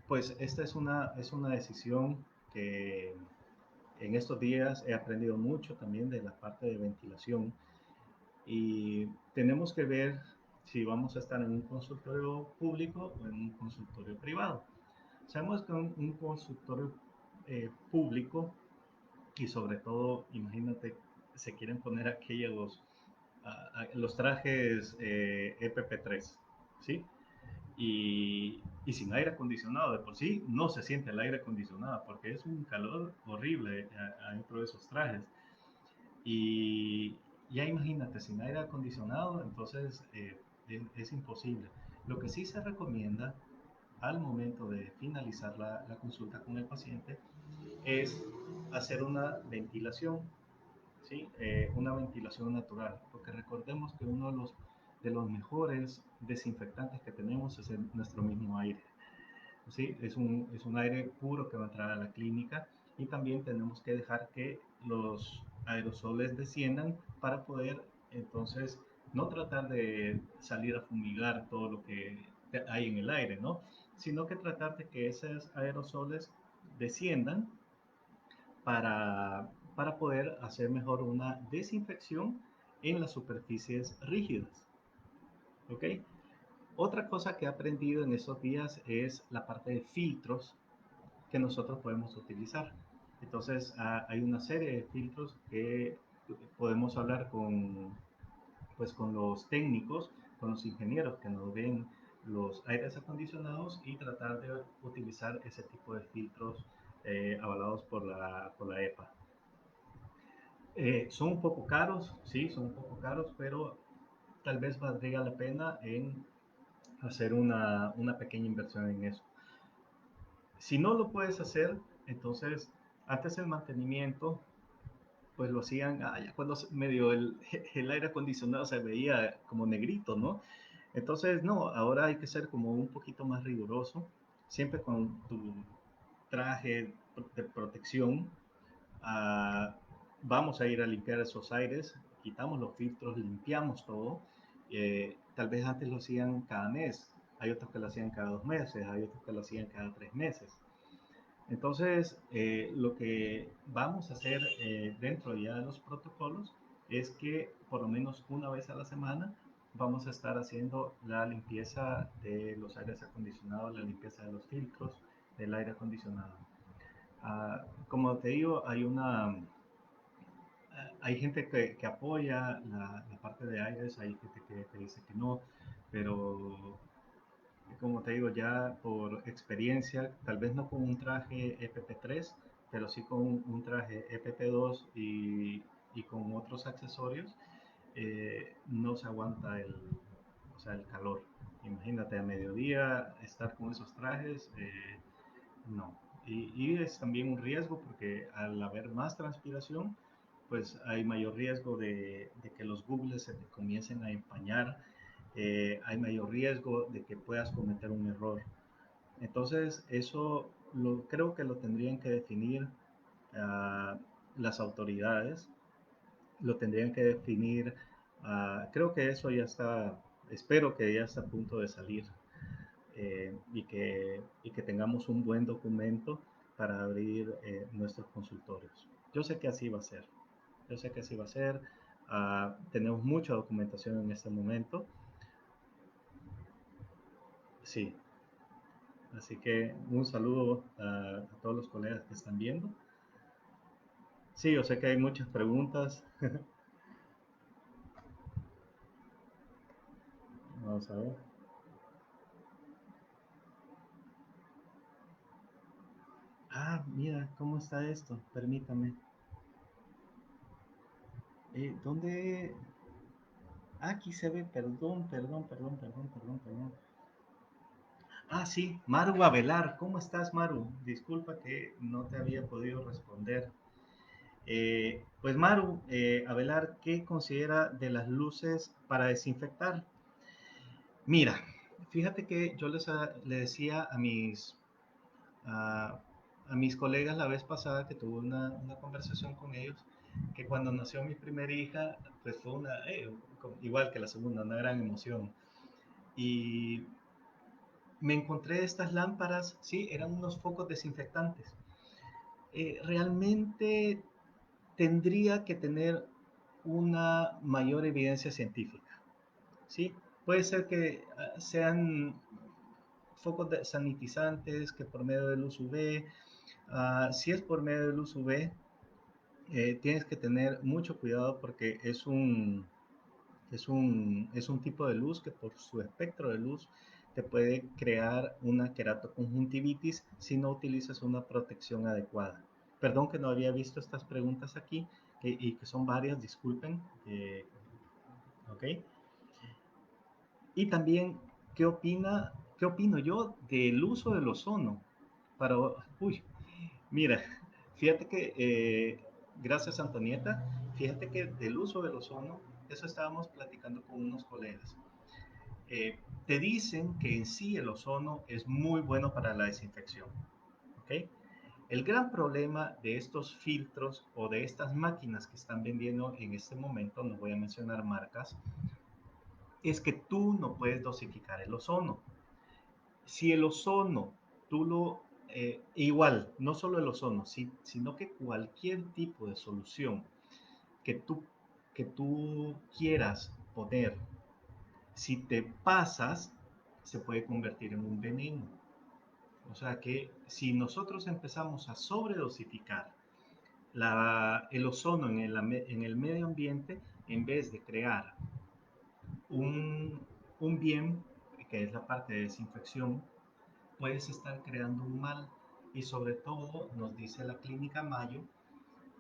pues esta es una decisión que en estos días he aprendido mucho también de la parte de ventilación y tenemos que ver si vamos a estar en un consultorio público o en un consultorio privado. Sabemos que un consultorio público y sobre todo, imagínate, se quieren poner aquellos los trajes EPP3, ¿sí? Y sin aire acondicionado, de por sí no se siente el aire acondicionado porque es un calor horrible adentro de esos trajes. Y ya imagínate, sin aire acondicionado, entonces es imposible. Lo que sí se recomienda al momento de finalizar la consulta con el paciente es hacer una ventilación, ¿sí? Una ventilación natural, porque recordemos que uno de los mejores desinfectantes que tenemos es nuestro mismo aire. ¿Sí? Es un aire puro que va a entrar a la clínica y también tenemos que dejar que los aerosoles desciendan para poder entonces no tratar de salir a fumigar todo lo que hay en el aire, ¿no? Sino que tratar de que esos aerosoles desciendan para poder hacer mejor una desinfección en las superficies rígidas. ¿Ok? Otra cosa que he aprendido en estos días es la parte de filtros que nosotros podemos utilizar. Entonces, hay una serie de filtros que podemos hablar pues, con los técnicos, con los ingenieros que nos ven los aires acondicionados y tratar de utilizar ese tipo de filtros avalados por la EPA. Son un poco caros, sí, son un poco caros, pero tal vez valdría la pena en hacer una pequeña inversión en eso. Si no lo puedes hacer, entonces antes el mantenimiento, pues lo hacían ya cuando medio el aire acondicionado se veía como negrito, ¿no? Entonces, no, ahora hay que ser como un poquito más riguroso, siempre con tu traje de protección. ah, Vamos a ir a limpiar esos aires, quitamos los filtros, limpiamos todo. Tal vez antes lo hacían cada mes, hay otros que lo hacían cada 2 meses, hay otros que lo hacían cada 3 meses. Entonces, lo que vamos a hacer dentro ya de los protocolos es que por lo menos una vez a la semana vamos a estar haciendo la limpieza de los aires acondicionados, la limpieza de los filtros del aire acondicionado. Como te digo, hay gente que apoya la parte de aires, hay gente que dice que no, pero como te digo, ya por experiencia, tal vez no con un traje EPP3, pero sí con un traje EPP2 y con otros accesorios, no se aguanta o sea, el calor. Imagínate a mediodía estar con esos trajes, no. Y es también un riesgo porque al haber más transpiración, pues hay mayor riesgo de que los googles se te comiencen a empañar, hay mayor riesgo de que puedas cometer un error. Entonces, eso creo que lo tendrían que definir uh, las autoridades, lo tendrían que definir, creo que eso ya está, espero que ya está a punto de salir y que tengamos un buen documento para abrir nuestros consultorios. Yo sé que así va a ser, yo sé que así va a ser. Tenemos mucha documentación en este momento, sí. Así que un saludo a todos los colegas que están viendo. Sí, yo sé que hay muchas preguntas. Vamos a ver. Mira, ¿cómo está esto? Permítame. ¿Dónde? Aquí se ve, perdón. Sí, Maru Avelar. ¿Cómo estás, Maru? Disculpa que no te había podido responder. Pues Maru, Avelar, ¿qué considera de las luces para desinfectar? Mira, fíjate que yo le decía a, a mis colegas la vez pasada que tuve una conversación con ellos, que cuando nació mi primera hija, pues fue igual que la segunda, una gran emoción. Y me encontré estas lámparas, sí, eran unos focos desinfectantes. Realmente tendría que tener una mayor evidencia científica, ¿sí? Puede ser que sean focos sanitizantes que por medio de luz UV. Si es por medio de luz UV, tienes que tener mucho cuidado porque es un tipo de luz que por su espectro de luz te puede crear una queratoconjuntivitis si no utilizas una protección adecuada. Perdón que no había visto estas preguntas aquí y que son varias, disculpen. ¿Ok? Y también, qué opino yo del uso del ozono? Para, uy, mira, fíjate que, gracias Antonieta, fíjate que del uso del ozono, eso estábamos platicando con unos colegas. Te dicen que en sí el ozono es muy bueno para la desinfección, ¿ok? El gran problema de estos filtros o de estas máquinas que están vendiendo en este momento, no voy a mencionar marcas, es que tú no puedes dosificar el ozono. Si el ozono, tú lo, igual, no solo el ozono, sino que cualquier tipo de solución que tú, que tú quieras poner, si te pasas, se puede convertir en un veneno. O sea que si nosotros empezamos a sobredosificar el ozono en el medio ambiente, en vez de crear un, un bien, que es la parte de desinfección, puedes estar creando un mal. Y sobre todo nos dice la clínica Mayo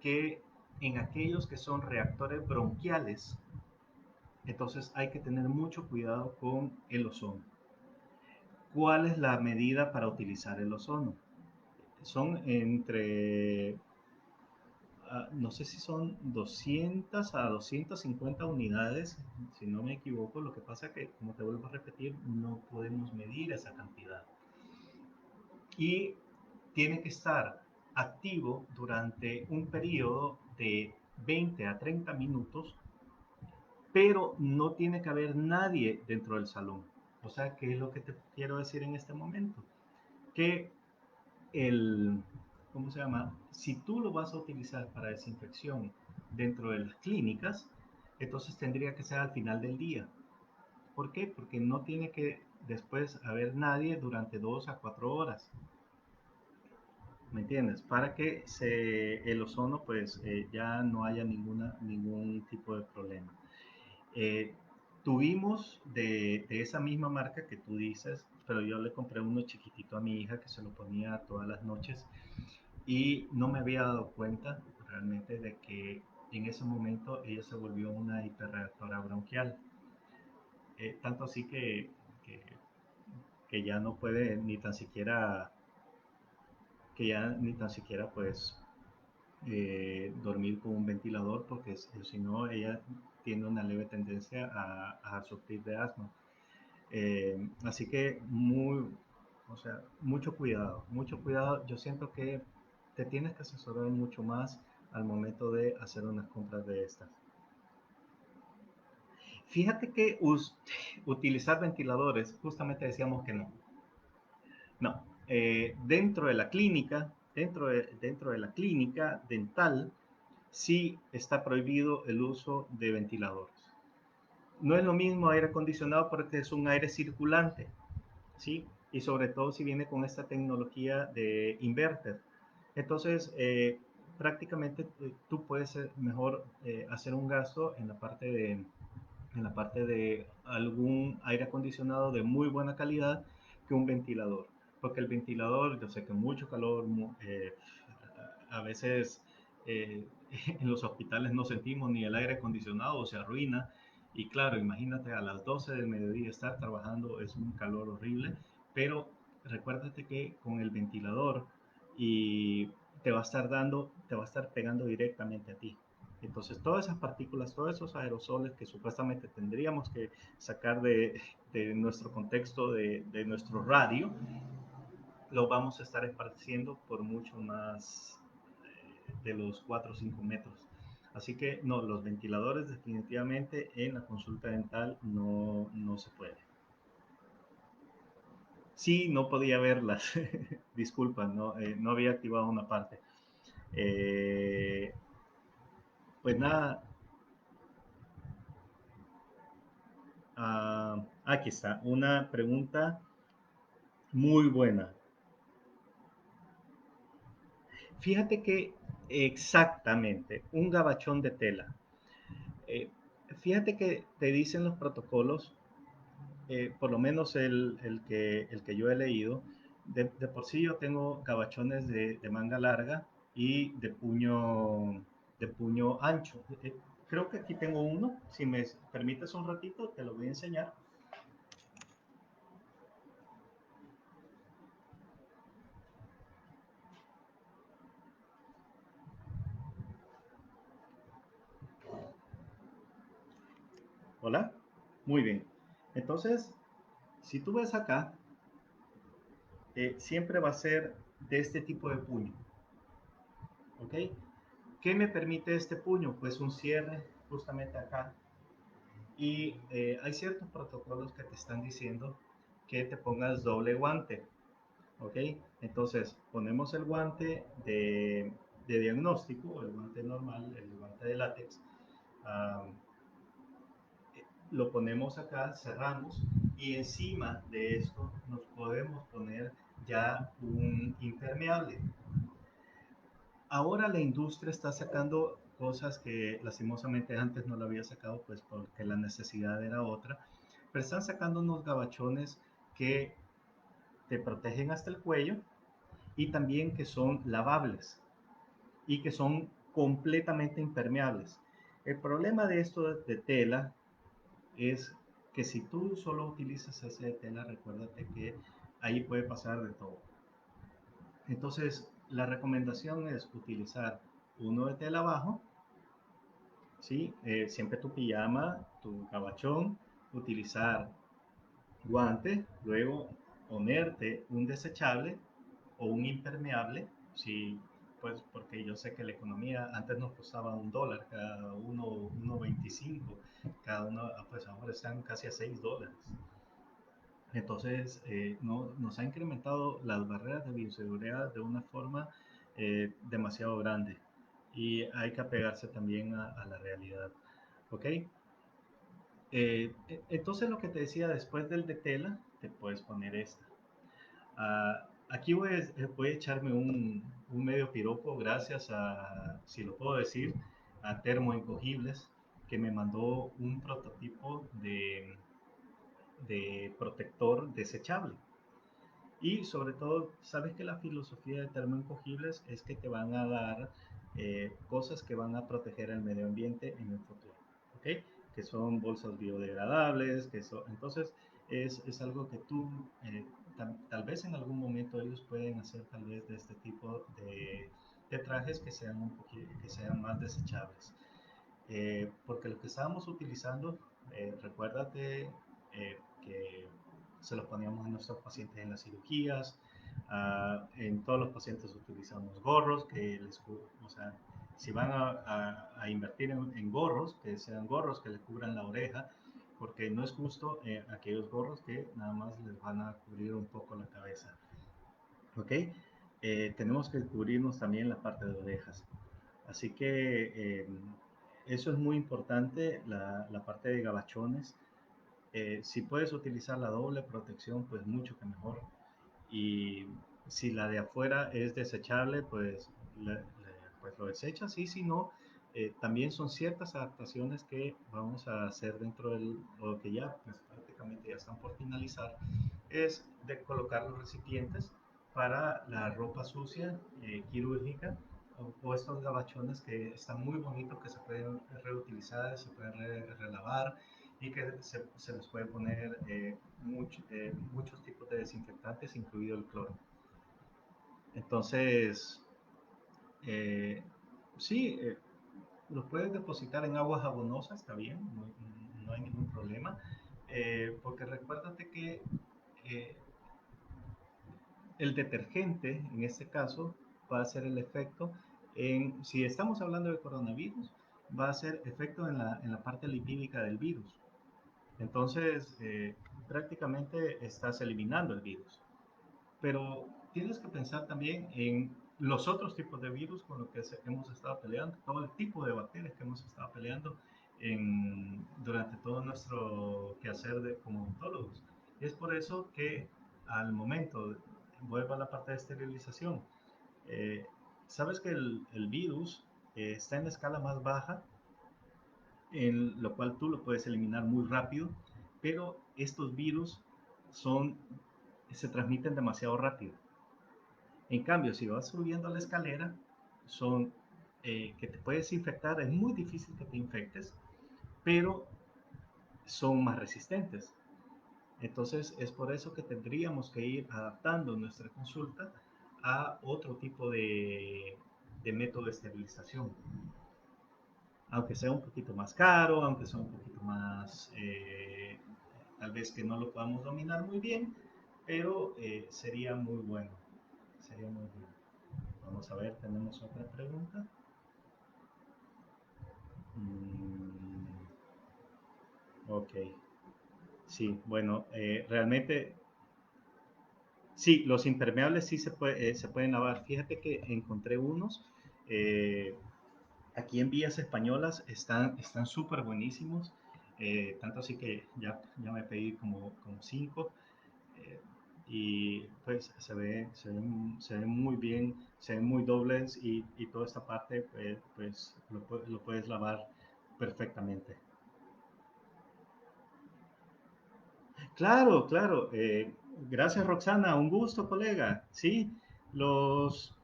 que en aquellos que son reactores bronquiales, entonces hay que tener mucho cuidado con el ozono. ¿Cuál es la medida para utilizar el ozono? Son entre, no sé si son 200 a 250 unidades, si no me equivoco. Lo que pasa es que, como te vuelvo a repetir, no podemos medir esa cantidad. Y tiene que estar activo durante un periodo de 20 a 30 minutos, pero no tiene que haber nadie dentro del salón. O sea, ¿qué es lo que te quiero decir en este momento? Que el, ¿cómo se llama? Si tú lo vas a utilizar para desinfección dentro de las clínicas, entonces tendría que ser al final del día. ¿Por qué? Porque no tiene que después haber nadie durante 2 a 4 horas. ¿Me entiendes? Para que el ozono pues ya no haya ningún tipo de problema. Eh, Tuvimos de esa misma marca que tú dices, pero yo le compré uno chiquitito a mi hija que se lo ponía todas las noches y no me había dado cuenta realmente de que en ese momento ella se volvió una hiperreactora bronquial. Tanto así que, que ya no puede ni tan siquiera, que ya ni tan siquiera pues dormir con un ventilador porque si no ella tiene una leve tendencia a sufrir de asma. Así que o sea, mucho cuidado, mucho cuidado. Yo siento que te tienes que asesorar mucho más al momento de hacer unas compras de estas. Fíjate que utilizar ventiladores, justamente decíamos que no. No, dentro de la clínica, dentro de la clínica dental, sí está prohibido el uso de ventiladores. No es lo mismo aire acondicionado porque es un aire circulante, ¿sí? Y sobre todo si viene con esta tecnología de inverter. Entonces, prácticamente tú puedes mejor hacer un gasto en la parte de algún aire acondicionado de muy buena calidad que un ventilador. Porque el ventilador, yo sé que mucho calor, a veces eh, en los hospitales no sentimos ni el aire acondicionado, se arruina. Y claro, imagínate a las 12 del mediodía estar trabajando, es un calor horrible, pero recuérdate que con el ventilador y te va a estar pegando directamente a ti. Entonces, todas esas partículas, todos esos aerosoles que supuestamente tendríamos que sacar de nuestro contexto, de nuestro radio, lo vamos a estar esparciendo por mucho más de los 4 o 5 metros. Así que no, los ventiladores definitivamente en la consulta dental no se puede. Sí, no podía verlas. Disculpa, no había activado una parte. Eh, pues nada, aquí está, una pregunta muy buena. Fíjate que exactamente, un gabachón de tela. Eh, Fíjate que te dicen los protocolos, por lo menos el que yo he leído, de por sí yo tengo gabachones de manga larga y de puño ancho. Creo que aquí tengo uno, si me permites un ratito, te lo voy a enseñar. Hola. Muy bien. Entonces, si tú ves acá, siempre va a ser de este tipo de puño. ¿Ok? ¿Qué me permite este puño? Pues un cierre justamente acá. Y hay ciertos protocolos que te están diciendo que te pongas doble guante. ¿Ok? Entonces, ponemos el guante de diagnóstico, el guante normal, el guante de látex. ah, lo ponemos acá, cerramos y encima de esto nos podemos poner ya un impermeable. Ahora la industria está sacando cosas que lastimosamente antes no lo había sacado, pues porque la necesidad era otra, pero están sacando unos gabachones que te protegen hasta el cuello y también que son lavables y que son completamente impermeables. El problema de esto de tela es que si tú solo utilizas ese de tela, recuérdate que ahí puede pasar de todo. Entonces, la recomendación es utilizar uno de tela abajo, ¿sí? Siempre tu pijama, tu cabachón, utilizar guante, luego ponerte un desechable o un impermeable, si, pues porque yo sé que la economía antes nos costaba $1 cada uno, 1.25 cada uno, pues ahora están casi a $6. Entonces, nos ha incrementado las barreras de bioseguridad de una forma demasiado grande y hay que apegarse también a la realidad. ¿Ok? Entonces, lo que te decía, después del de tela, te puedes poner esta. Aquí voy a echarme un medio piropo gracias a, si lo puedo decir, a Termoencogibles, que me mandó un prototipo de protector desechable. Y sobre todo, sabes que la filosofía de termoencogibles es que te van a dar cosas que van a proteger el medio ambiente en el futuro, ¿ok? Que son bolsas biodegradables, entonces es algo que tú, tal vez en algún momento ellos pueden hacer tal vez de este tipo de trajes que sean, que sean más desechables. Porque lo que estábamos utilizando, recuérdate que se los poníamos a nuestros pacientes en las cirugías, en todos los pacientes utilizamos gorros, o sea, si van a invertir en gorros, que sean gorros que les cubran la oreja, porque no es justo aquellos gorros que nada más les van a cubrir un poco la cabeza. ¿Ok? Tenemos que cubrirnos también la parte de orejas. Así que eso es muy importante, la parte de gabachones. Si puedes utilizar la doble protección, pues mucho que mejor. Y si la de afuera es desechable, pues, pues lo desechas. Y si no, también son ciertas adaptaciones que vamos a hacer dentro del, o que ya pues, prácticamente ya están por finalizar, es de colocar los recipientes para la ropa sucia quirúrgica o estos gabachones que están muy bonitos, que se pueden reutilizar, se pueden relavar y que se les puede poner muchos tipos de desinfectantes, incluido el cloro. Entonces, eh, sí, los puedes depositar en agua jabonosa, está bien, no hay ningún problema, porque recuérdate que eh, el detergente, en este caso, va a hacer el efecto si estamos hablando de coronavirus, va a hacer efecto en la parte lipídica del virus. Entonces, prácticamente estás eliminando el virus. Pero tienes que pensar también en los otros tipos de virus con los que hemos estado peleando, todo el tipo de bacterias que hemos estado peleando durante todo nuestro quehacer como odontólogos. Es por eso que al momento, vuelvo a la parte de esterilización, eh, sabes que el virus está en la escala más baja, en lo cual tú lo puedes eliminar muy rápido, pero estos virus son, se transmiten demasiado rápido. En cambio, si vas subiendo la escalera, son que te puedes infectar, es muy difícil que te infectes, pero son más resistentes. Entonces, es por eso que tendríamos que ir adaptando nuestra consulta a otro tipo de método de esterilización. Aunque sea un poquito más caro, aunque sea un poquito más tal vez que no lo podamos dominar muy bien, pero sería muy bueno. Sería muy bueno. Vamos a ver, tenemos otra pregunta. Ok, sí, bueno, realmente sí, los impermeables sí se pueden lavar. Fíjate que encontré unos eh, aquí en Vías Españolas, están súper buenísimos, tanto así que ya me pedí como cinco. eh, y pues se ven muy bien, se ven muy dobles y toda esta parte pues lo puedes lavar perfectamente. Claro, claro. Gracias, Roxana. Un gusto, colega. Sí, los,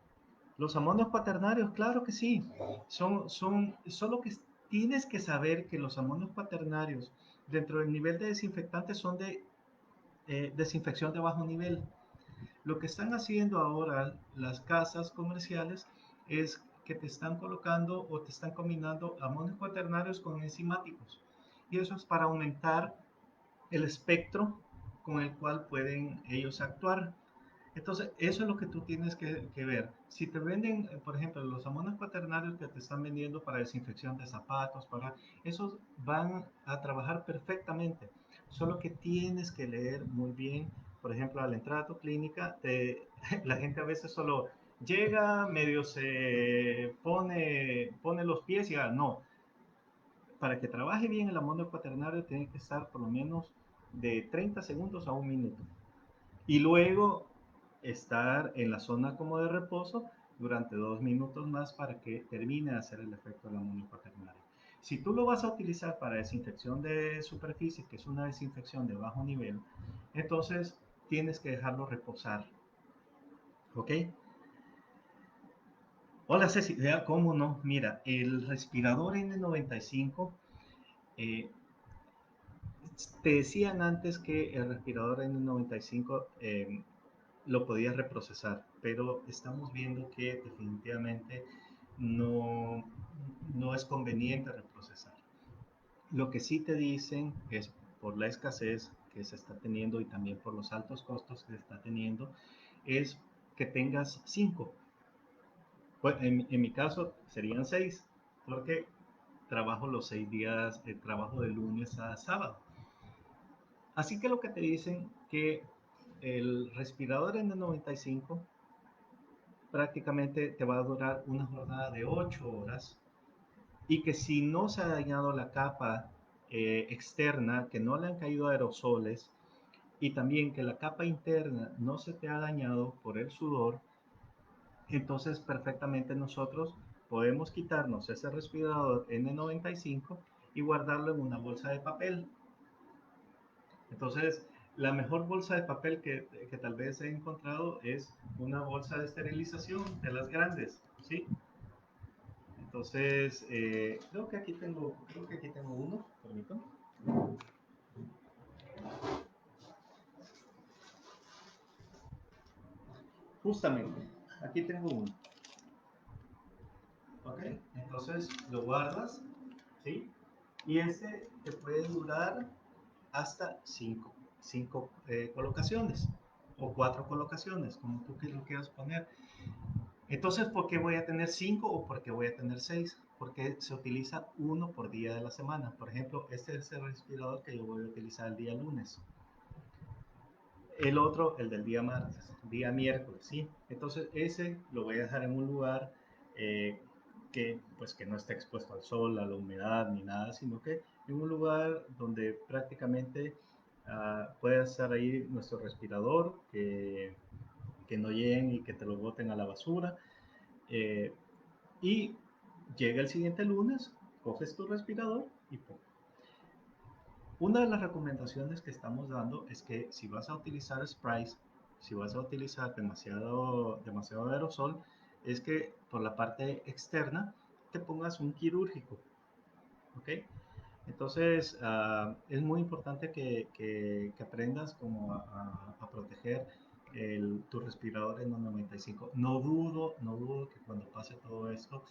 los amonios cuaternarios, claro que sí. Solo que tienes que saber que los amonios cuaternarios, dentro del nivel de desinfectantes, son de desinfección de bajo nivel. Lo que están haciendo ahora las casas comerciales es que te están colocando o te están combinando amonios cuaternarios con enzimáticos. Y eso es para aumentar el espectro con el cual pueden ellos actuar. Entonces, eso es lo que tú tienes que ver. Si te venden, por ejemplo, los amonios cuaternarios que te están vendiendo para desinfección de zapatos, esos van a trabajar perfectamente. Solo que tienes que leer muy bien. Por ejemplo, al entrar a tu clínica, la gente a veces solo llega, medio se pone los pies y no, para que trabaje bien el amonio cuaternario tiene que estar por lo menos de 30 segundos a un minuto. Y luego estar en la zona como de reposo durante 2 minutos más para que termine de hacer el efecto del amonio cuaternario. Si tú lo vas a utilizar para desinfección de superficie, que es una desinfección de bajo nivel, entonces tienes que dejarlo reposar. ¿Ok? Hola Ceci, ¿cómo no? Mira, el respirador N95 eh, te decían antes que el respirador N95 lo podías reprocesar, pero estamos viendo que definitivamente no, no es conveniente reprocesar. Lo que sí te dicen es por la escasez que se está teniendo y también por los altos costos que se está teniendo, es que tengas 5. Pues en mi caso serían 6, porque trabajo los 6 días, trabajo de lunes a sábado. Así que lo que te dicen que el respirador N95 prácticamente te va a durar una jornada de 8 horas y que si no se ha dañado la capa externa, que no le han caído aerosoles y también que la capa interna no se te ha dañado por el sudor, entonces perfectamente nosotros podemos quitarnos ese respirador N95 y guardarlo en una bolsa de papel. Entonces, la mejor bolsa de papel que tal vez he encontrado es una bolsa de esterilización de las grandes, ¿sí? Entonces, creo que aquí tengo uno, permítame. Justamente, aquí tengo uno, ¿ok? Entonces lo guardas, ¿sí? Y este te puede durar hasta cinco colocaciones o 4 colocaciones, como tú lo quieras poner. Entonces, ¿por qué voy a tener 5 o por qué voy a tener 6? Porque se utiliza uno por día de la semana. Por ejemplo, este es el respirador que yo voy a utilizar el día lunes. El otro, el del día martes, día miércoles, ¿sí? Entonces, ese lo voy a dejar en un lugar eh, pues, que no esté expuesto al sol, a la humedad ni nada, sino que en un lugar donde prácticamente pueda estar ahí nuestro respirador, que no lleguen y que te lo boten a la basura. Eh, y llega el siguiente lunes, coges tu respirador y ¡pum! Una de las recomendaciones que estamos dando es que si vas a utilizar sprays, si vas a utilizar demasiado aerosol, es que por la parte externa te pongas un quirúrgico, ¿ok? Entonces, es muy importante que aprendas como a proteger tu respirador en 95. No dudo que cuando pase todo esto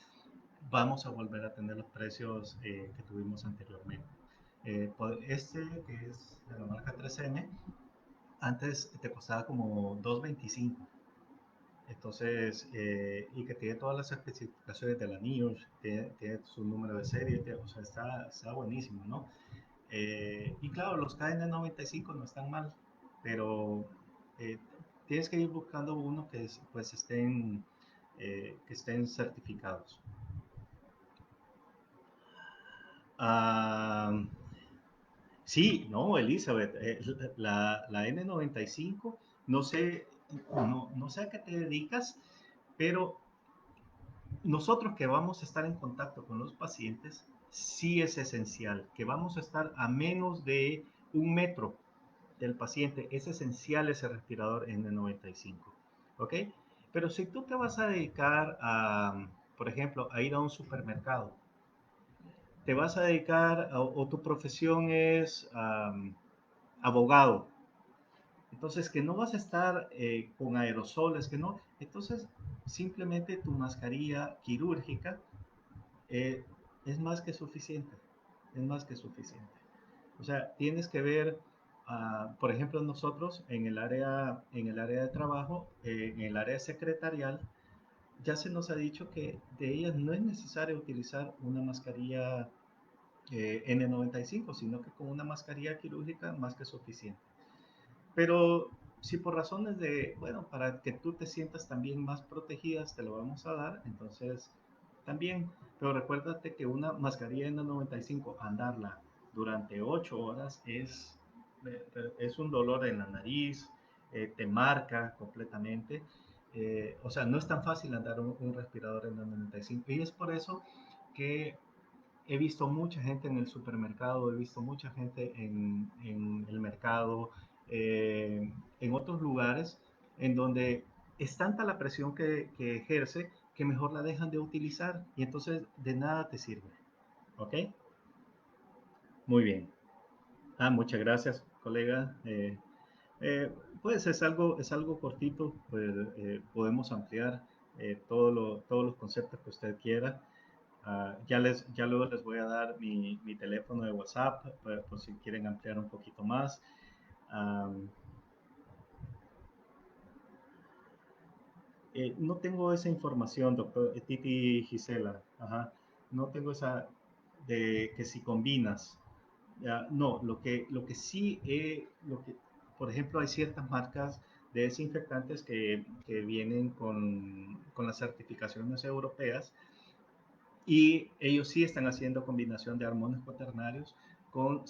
vamos a volver a tener los precios que tuvimos anteriormente. Este, que es de la marca 3M, antes te costaba como 2.25. Entonces, y que tiene todas las especificaciones de la NIOSH, tiene su número de serie, o sea, está buenísimo, ¿no? Y claro, los KN95 no están mal, pero eh, tienes que ir buscando uno pues que estén certificados. Ah, sí, no, Elizabeth, la N95, no sé, no sé a qué te dedicas, pero nosotros que vamos a estar en contacto con los pacientes, sí es esencial, que vamos a estar a menos de 1 metro del paciente, es esencial ese respirador N95, ¿ok? Pero si tú te vas a dedicar a, por ejemplo, a ir a un supermercado, te vas a dedicar, o tu profesión es abogado, entonces que no vas a estar con aerosoles, que no, entonces simplemente tu mascarilla quirúrgica eh, es más que suficiente, es más que suficiente. O sea, tienes que ver, por ejemplo, nosotros en el área de trabajo, en el área secretarial, ya se nos ha dicho que de ellas no es necesario utilizar una mascarilla N95, sino que con una mascarilla quirúrgica más que suficiente. Pero si por razones de, bueno, para que tú te sientas también más protegidas, te lo vamos a dar, entonces también, pero recuérdate que una mascarilla N95, andarla durante 8 horas es un dolor en la nariz, te marca completamente. O sea, no es tan fácil andar un respirador N95 y es por eso que he visto mucha gente en el supermercado, he visto mucha gente en el mercado, en otros lugares, en donde es tanta la presión que ejerce que mejor la dejan de utilizar y entonces de nada te sirve. ¿Ok? Muy bien. Muchas gracias, colega. Pues es algo cortito, pues podemos ampliar todos los conceptos que usted quiera. Ya luego les voy a dar mi teléfono de WhatsApp por si quieren ampliar un poquito más. Um, no tengo esa información, doctor Titi Gisela. Ajá. No tengo esa de que si combinas. No, lo que sí, por ejemplo, hay ciertas marcas de desinfectantes que vienen con las certificaciones europeas y ellos sí están haciendo combinación de hormonas cuaternarios con,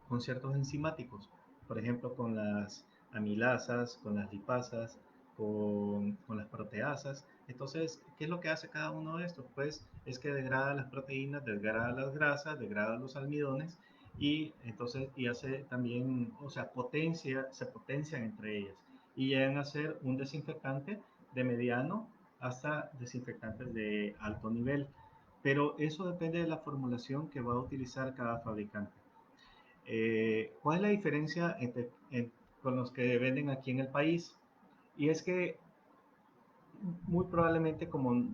con ciertos enzimáticos, por ejemplo, con las amilasas, con las lipasas, con las proteasas. Entonces, ¿qué es lo que hace cada uno de estos? Pues es que degrada las proteínas, degrada las grasas, degrada los almidones y entonces y hace también, o sea, se potencian entre ellas y llegan a ser un desinfectante de mediano hasta desinfectantes de alto nivel. Pero eso depende de la formulación que va a utilizar cada fabricante. ¿Cuál es la diferencia con los que venden aquí en el país? Y es que muy probablemente como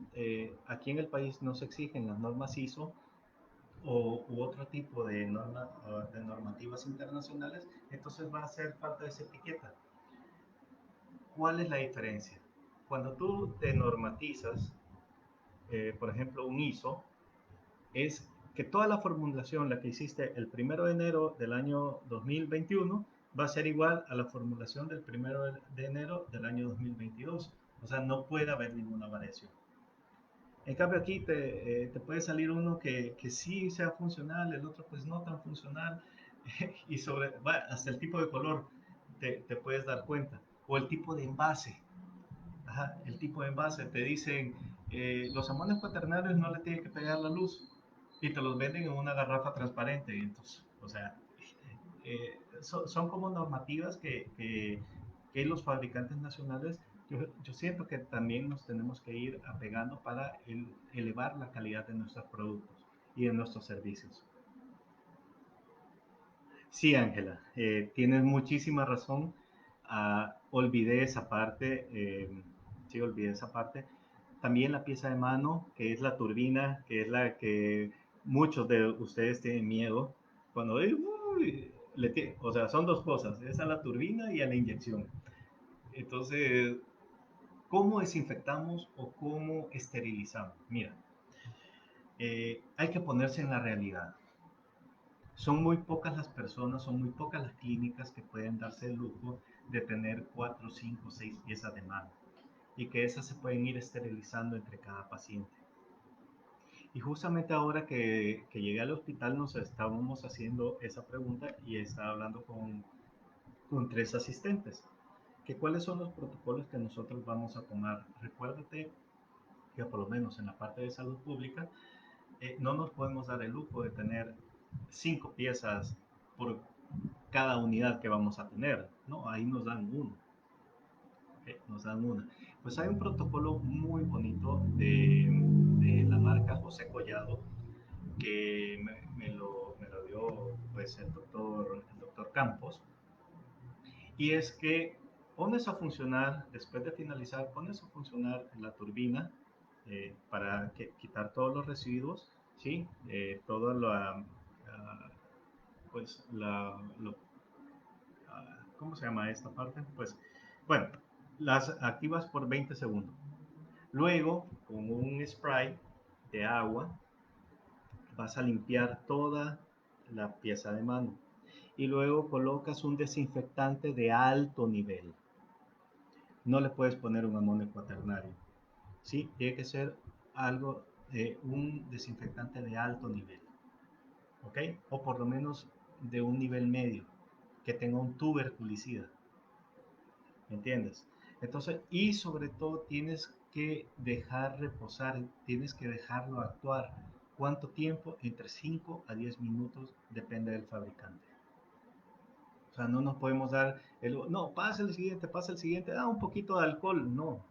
aquí en el país no se exigen las normas ISO u otro tipo de normativas internacionales, entonces va a hacer falta esa etiqueta. ¿Cuál es la diferencia? Cuando tú te normatizas, por ejemplo, un ISO, es que toda la formulación, la que hiciste el 1 de enero del año 2021, va a ser igual a la formulación del 1 de enero del año 2022. O sea, no puede haber ninguna variación. En cambio aquí te puede salir uno que sí sea funcional, el otro pues no tan funcional, y bueno, hasta el tipo de color te puedes dar cuenta, o el tipo de envase. Ajá, el tipo de envase, te dicen, los amonios cuaternarios no le tienen que pegar la luz y te los venden en una garrafa transparente. Entonces, o sea, son como normativas que los fabricantes nacionales, yo siento que también nos tenemos que ir apegando para elevar la calidad de nuestros productos y de nuestros servicios. Sí, Ángela, tienes muchísima razón. Olvidé esa parte, sí, olvidé esa parte. También la pieza de mano, que es la turbina, que es la que muchos de ustedes tienen miedo. Cuando uy, o sea, son dos cosas, es a la turbina y a la inyección. Entonces, ¿cómo desinfectamos o cómo esterilizamos? Mira, hay que ponerse en la realidad. Son muy pocas las personas, son muy pocas las clínicas que pueden darse el lujo de tener 4, 5, 6 piezas de mano y que esas se pueden ir esterilizando entre cada paciente. Y justamente ahora que llegué al hospital nos estábamos haciendo esa pregunta y estaba hablando con tres asistentes. Que ¿Cuáles son los protocolos que nosotros vamos a tomar? Recuérdate que por lo menos en la parte de salud pública no nos podemos dar el lujo de tener 5 piezas por cada unidad que vamos a tener, ¿no? Ahí nos dan uno, nos dan una. Pues hay un protocolo muy bonito de la marca José Collado que me lo dio pues el doctor Campos, y es que pones a funcionar, después de finalizar, pones a funcionar la turbina para quitar todos los residuos, ¿sí? Toda pues ¿cómo se llama esta parte? Pues, bueno, las activas por 20 segundos. Luego, con un spray de agua, vas a limpiar toda la pieza de mano. Y luego colocas un desinfectante de alto nivel. No le puedes poner un amonio cuaternario. ¿Sí? Tiene que ser algo, un desinfectante de alto nivel. ¿Ok? O por lo menos de un nivel medio, que tenga un tuberculicida. ¿Me entiendes? Entonces, y sobre todo tienes que dejar reposar, tienes que dejarlo actuar. ¿Cuánto tiempo? Entre 5 a 10 minutos, depende del fabricante. O sea, no nos podemos dar no, pasa el siguiente, un poquito de alcohol, no.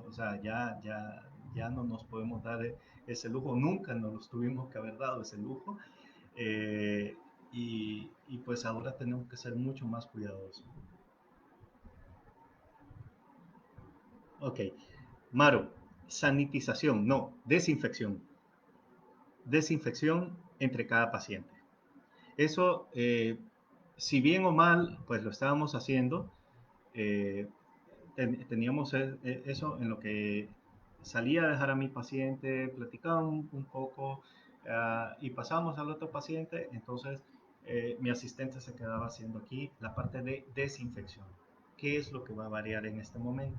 O sea, ya no nos podemos dar ese lujo, nunca nos los tuvimos que haber dado ese lujo. eh, y pues ahora tenemos que ser mucho más cuidadosos. Ok, Maru, sanitización, no, desinfección. Desinfección entre cada paciente. Eso, si bien o mal, pues lo estábamos haciendo. eh, Teníamos eso en lo que salía a dejar a mi paciente, platicaba un poco y pasamos al otro paciente. Entonces, mi asistente se quedaba haciendo aquí la parte de desinfección. ¿Qué es lo que va a variar en este momento?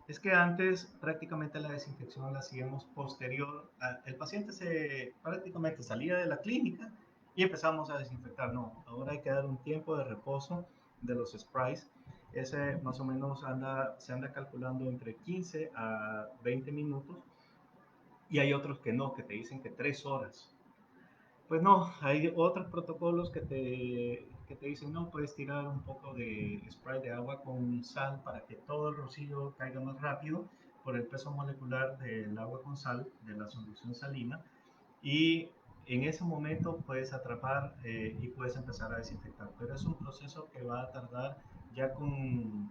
Es que antes prácticamente la desinfección la hacíamos posterior. El paciente prácticamente salía de la clínica y empezamos a desinfectar. No, ahora hay que dar un tiempo de reposo de los sprays. Ese más o menos se anda calculando entre 15 a 20 minutos, y hay otros que no, que te dicen que 3 horas. Pues no, hay otros protocolos que te dicen, no, puedes tirar un poco de spray de agua con sal para que todo el rocío caiga más rápido por el peso molecular del agua con sal, de la solución salina, y en ese momento puedes atrapar y puedes empezar a desinfectar. Pero es un proceso que va a tardar ya ¿cómo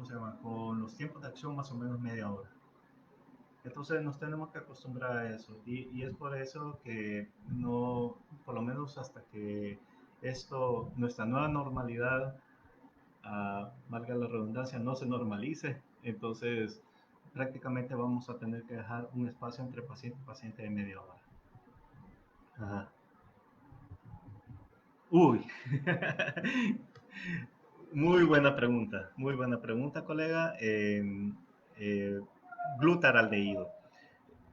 se llama? Con los tiempos de acción más o menos media hora. Entonces nos tenemos que acostumbrar a eso, y es por eso que no, por lo menos hasta que nuestra nueva normalidad, valga la redundancia, no se normalice, entonces prácticamente vamos a tener que dejar un espacio entre paciente y paciente de media hora. Ajá. Uy, muy buena pregunta, colega. Eh, Glutaraldehído.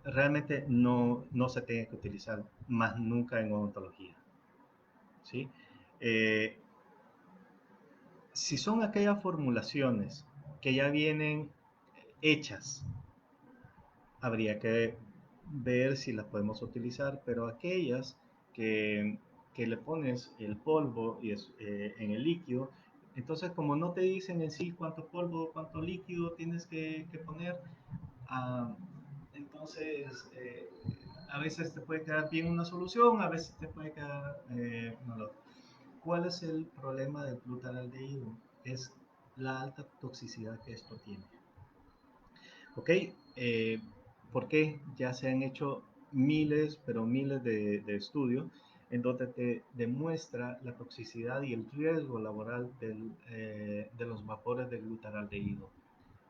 Realmente no se tiene que utilizar más nunca en odontología, ¿sí? Eh, si son aquellas formulaciones que ya vienen hechas, habría que ver si las podemos utilizar, pero aquellas que, que le pones el polvo en el líquido, entonces como no te dicen en sí cuánto polvo, cuánto líquido tienes que poner, ah, entonces a veces te puede quedar bien una solución, a veces te puede quedar malo. ¿Cuál es el problema del glutaraldehído? Es la alta toxicidad que esto tiene. ¿Ok? ¿Por qué? Ya se han hecho miles, pero miles de estudios. en donde te demuestra la toxicidad y el riesgo laboral de los vapores de glutaraldehído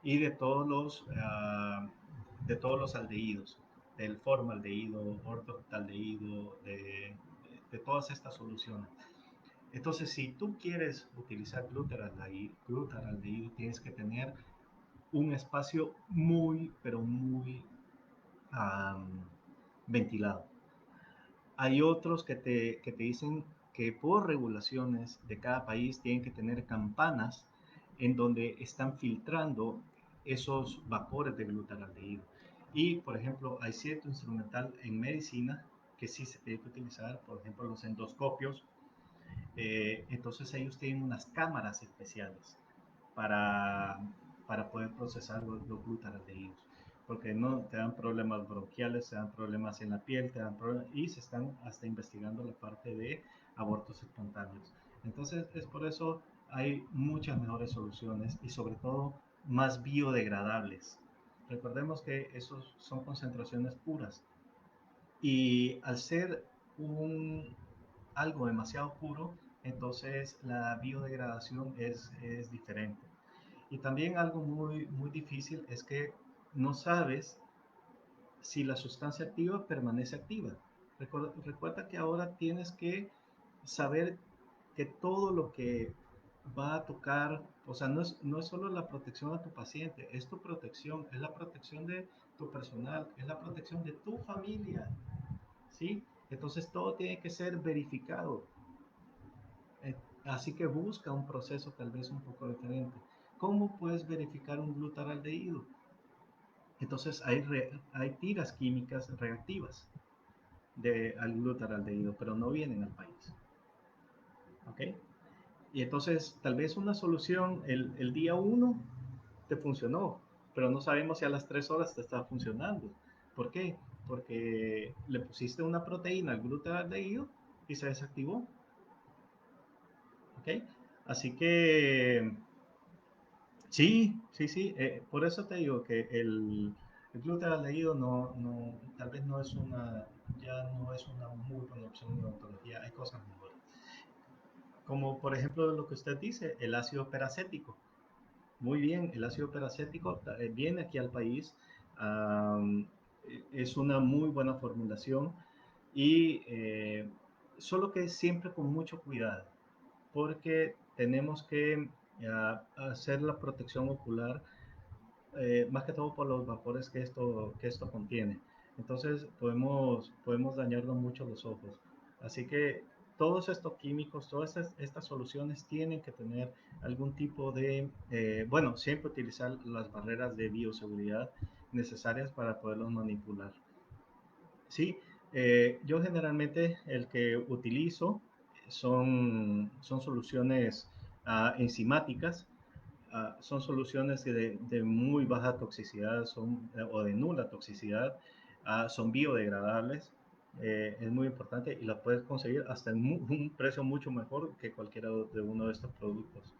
y de todos los aldehídos, del formaldehído, ortotaldehído, de todas estas soluciones. Entonces, si tú quieres utilizar glutaraldehído, tienes que tener un espacio muy, pero muy um, ventilado. Hay otros que te dicen que por regulaciones de cada país tienen que tener campanas en donde están filtrando esos vapores de glutaraldehído. Y, por ejemplo, hay cierto instrumental en medicina que sí se tiene que utilizar, por ejemplo, los endoscopios. Entonces ellos tienen unas cámaras especiales para, para poder procesar los glutaraldehídos, porque no te dan problemas bronquiales, te dan problemas en la piel, te dan y se están hasta investigando la parte de abortos espontáneos. Entonces es por eso hay muchas mejores soluciones y sobre todo más biodegradables. Recordemos que esos son concentraciones puras y al ser un, algo demasiado puro, entonces la biodegradación es diferente. Y también algo muy, muy difícil es que no sabes si la sustancia activa permanece activa. Recuerda que ahora tienes que saber que todo lo que va a tocar, o sea, no es solo la protección a tu paciente, es tu protección, es la protección de tu personal, es la protección de tu familia, ¿sí? Entonces todo tiene que ser verificado. Eh, Así que busca un proceso tal vez un poco diferente. ¿Cómo puedes verificar un glutaraldehído? Entonces hay tiras químicas reactivas al glutaraldehído, pero no vienen al país. ¿Ok? Y entonces tal vez una solución el día uno te funcionó, pero no sabemos si a las 3 horas te está funcionando. ¿Por qué? Porque le pusiste una proteína al glutaraldehído y se desactivó. ¿Ok? Así que sí, por eso te digo que el glutaraldehído tal vez ya no es una muy buena opción en odontología, hay cosas mejores. Como por ejemplo lo que usted dice, el ácido peracético. Muy bien, el ácido peracético viene aquí al país, um, es una muy buena formulación y solo que siempre con mucho cuidado porque tenemos que hacer la protección ocular, más que todo por los vapores que esto contiene. Entonces podemos dañarnos mucho los ojos. Así que todos estos químicos, todas estas soluciones tienen que tener algún tipo de, bueno, siempre utilizar las barreras de bioseguridad necesarias para poderlos manipular. Sí, yo generalmente el que utilizo son soluciones enzimáticas, son soluciones de muy baja toxicidad o de nula toxicidad, son biodegradables, es muy importante y las puedes conseguir hasta en un precio mucho mejor que cualquiera de uno de estos productos.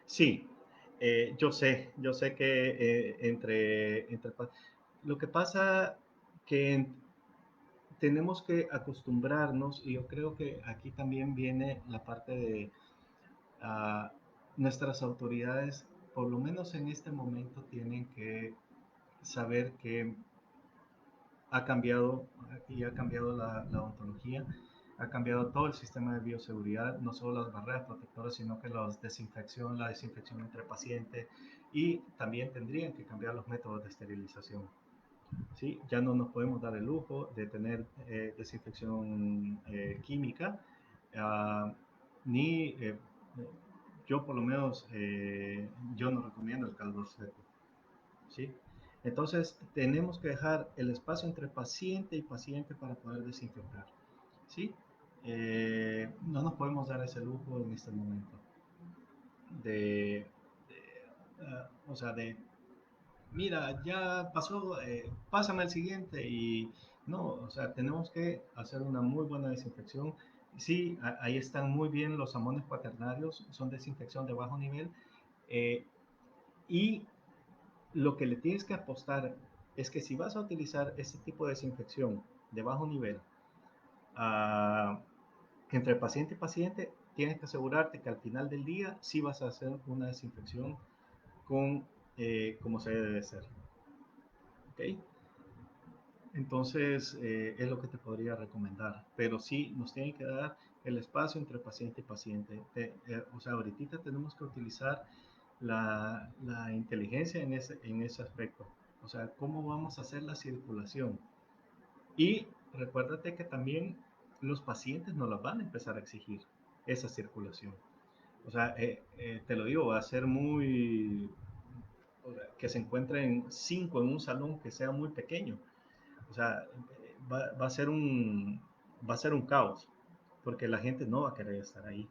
Sí, yo sé que lo que pasa que tenemos que acostumbrarnos y yo creo que aquí también viene la parte de uh, nuestras autoridades, por lo menos en este momento, tienen que saber que ha cambiado y ha cambiado la odontología, ha cambiado todo el sistema de bioseguridad, no solo las barreras protectoras, sino que la desinfección entre pacientes y también tendrían que cambiar los métodos de esterilización. ¿Sí? Ya no nos podemos dar el lujo de tener desinfección química, uh, ni yo por lo menos yo no recomiendo el calor seco. ¿Sí? Entonces tenemos que dejar el espacio entre paciente y paciente para poder desinfectar. ¿Sí? No nos podemos dar ese lujo en este momento o sea, mira, ya pasó, pásame al siguiente y no, o sea, tenemos que hacer una muy buena desinfección. Sí, ahí están muy bien los amones cuaternarios, son desinfección de bajo nivel, eh, y lo que le tienes que apostar es que si vas a utilizar ese tipo de desinfección de bajo nivel, uh, entre paciente y paciente, tienes que asegurarte que al final del día sí vas a hacer una desinfección con como se debe de ser. ¿Okay? Entonces, es lo que te podría recomendar. Pero sí, nos tiene que dar el espacio entre paciente y paciente. O sea, ahorita tenemos que utilizar la inteligencia en ese aspecto. O sea, cómo vamos a hacer la circulación. Y recuérdate que también los pacientes nos la van a empezar a exigir, esa circulación. O sea, te lo digo, va a ser muy, o sea, que se encuentren 5 en un salón que sea muy pequeño. O sea, va a ser va a ser un caos, porque la gente no va a querer estar ahí.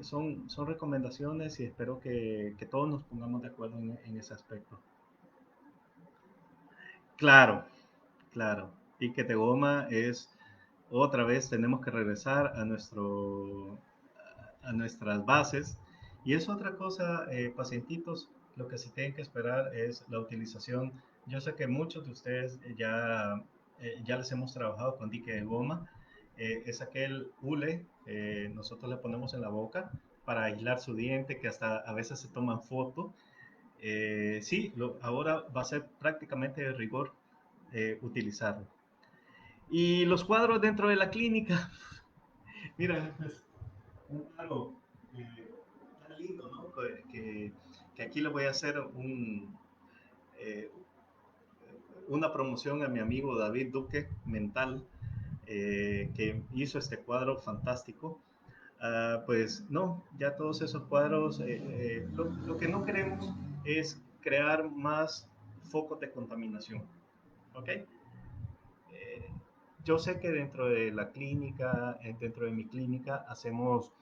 Son recomendaciones y espero que todos nos pongamos de acuerdo en ese aspecto. Claro, claro. Y que Tegoma es, otra vez tenemos que regresar a nuestras bases. Y es otra cosa, pacientitos, lo que sí tienen que esperar es la utilización. Yo sé que muchos de ustedes ya les hemos trabajado con dique de goma. Es aquel hule, nosotros le ponemos en la boca para aislar su diente, que hasta a veces se toman foto. Sí, ahora va a ser prácticamente de rigor utilizarlo. Y los cuadros dentro de la clínica, mira, pues, un cuadro tan lindo, ¿no? Que aquí le voy a hacer eh, una promoción a mi amigo David Duque Mental, que hizo este cuadro fantástico. Pues no, ya todos esos cuadros, lo que no queremos es crear más focos de contaminación, ¿ok? Yo sé que dentro de la clínica, dentro de mi clínica, hacemos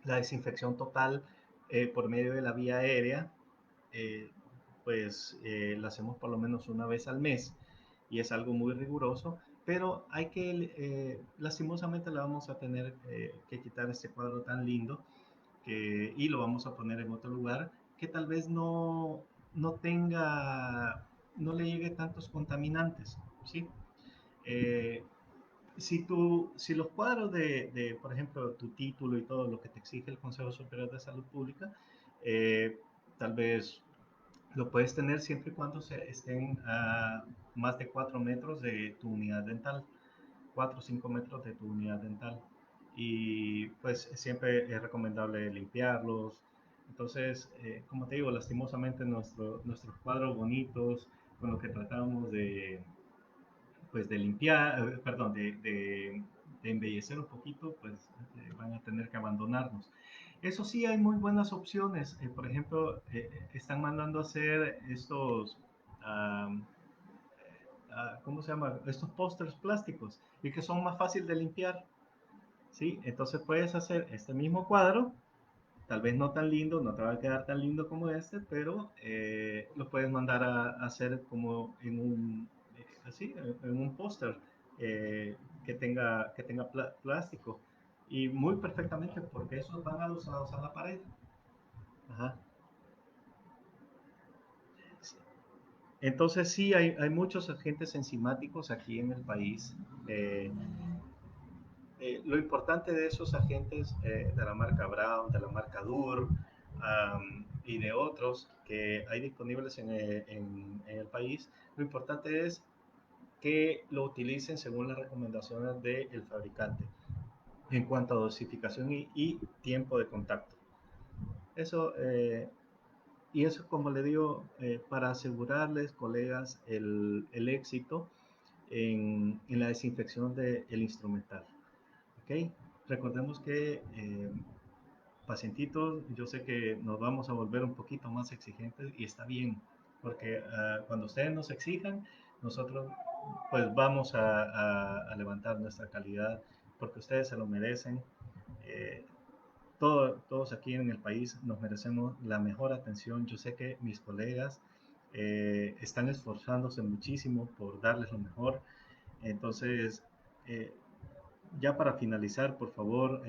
la desinfección total por medio de la vía aérea, eh, pues la hacemos por lo menos una vez al mes y es algo muy riguroso, pero hay lastimosamente le vamos a tener que quitar este cuadro tan lindo y lo vamos a poner en otro lugar que tal vez no tenga, no le llegue tantos contaminantes, ¿sí? Eh, si los cuadros por ejemplo, tu título y todo lo que te exige el Consejo Superior de Salud Pública, eh, tal vez lo puedes tener siempre y cuando estén a más de 4 metros de tu unidad dental, 4 o 5 metros de tu unidad dental. Y pues siempre es recomendable limpiarlos. Entonces, como te digo, lastimosamente nuestros cuadros bonitos, con lo que tratamos pues de limpiar, perdón, de embellecer un poquito, pues van a tener que abandonarnos. Eso sí, hay muy buenas opciones. Por ejemplo, están mandando a hacer estos, um, ¿cómo se llama? Estos pósters plásticos y que son más fácil de limpiar. ¿Sí? Entonces puedes hacer este mismo cuadro, tal vez no tan lindo, no te va a quedar tan lindo como este, pero lo puedes mandar a hacer como así, en un póster que tenga plástico y muy perfectamente porque esos van adosados a la pared. Ajá. Entonces sí, hay muchos agentes enzimáticos aquí en el país. Eh, lo importante de esos agentes de la marca Brown, de la marca Dur y de otros que hay disponibles en el país, lo importante es que lo utilicen según las recomendaciones del fabricante en cuanto a dosificación y tiempo de contacto. Eso, y eso, como le digo, para asegurarles, colegas, el éxito en la desinfección del instrumental. ¿Ok? Recordemos que pacientitos, yo sé que nos vamos a volver un poquito más exigentes y está bien, porque cuando ustedes nos exijan, nosotros pues vamos a levantar nuestra calidad porque ustedes se lo merecen. Eh, todos aquí en el país nos merecemos la mejor atención. Yo sé que mis colegas están esforzándose muchísimo por darles lo mejor. Entonces, eh, ya para finalizar, por favor,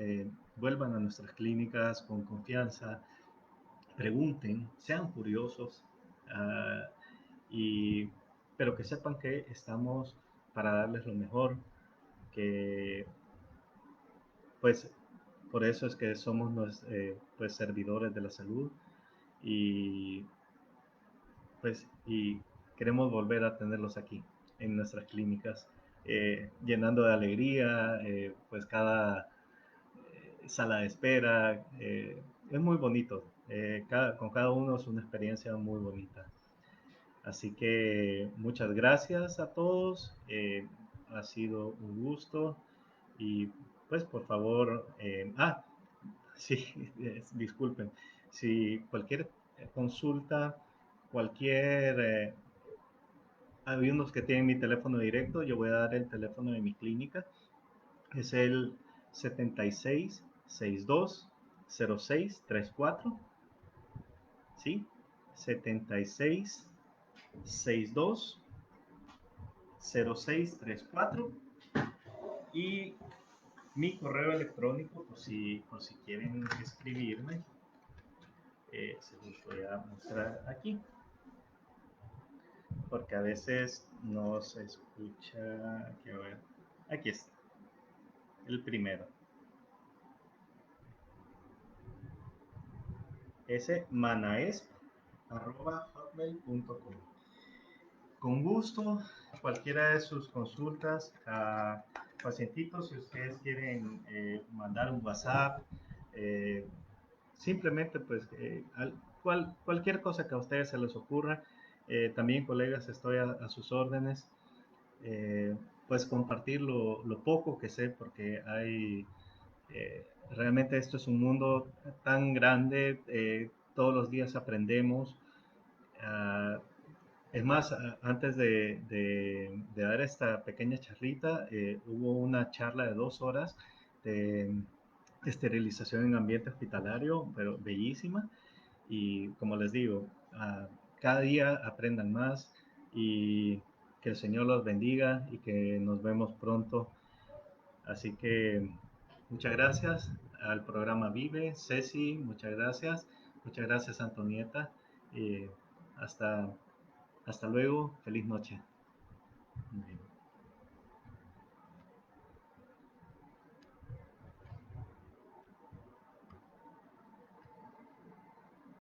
vuelvan a nuestras clínicas con confianza, pregunten, sean curiosos, uh, y, pero que sepan que estamos para darles lo mejor, que pues por eso es que somos pues servidores de la salud y pues y queremos volver a tenerlos aquí en nuestras clínicas, llenando de alegría, pues cada sala de espera, es muy bonito, con cada uno es una experiencia muy bonita. Así que muchas gracias a todos, ha sido un gusto y pues por favor, sí, disculpen, si cualquier consulta, cualquier hay unos que tienen mi teléfono directo, yo voy a dar el teléfono de mi clínica, es el 76620634, ¿sí? 76620634 y mi correo electrónico, por si quieren escribirme, se los voy a mostrar aquí, porque a veces no se escucha, aquí, a ver, aquí está, el primero. manaesp@hotmail.com. Con gusto, cualquiera de sus consultas, pacientitos, si ustedes quieren mandar un WhatsApp, eh, simplemente pues cualquier cosa que a ustedes se les ocurra, también colegas estoy a sus órdenes, pues compartir lo poco que sé porque realmente esto es un mundo tan grande, todos los días aprendemos. Uh, es más, antes de dar esta pequeña charlita, hubo una charla de 2 horas de esterilización en ambiente hospitalario, pero bellísima. Y como les digo, cada día aprendan más y que el Señor los bendiga y que nos vemos pronto. Así que muchas gracias al programa Vive, Ceci, muchas gracias Antonieta. Eh, hasta, hasta luego, feliz noche.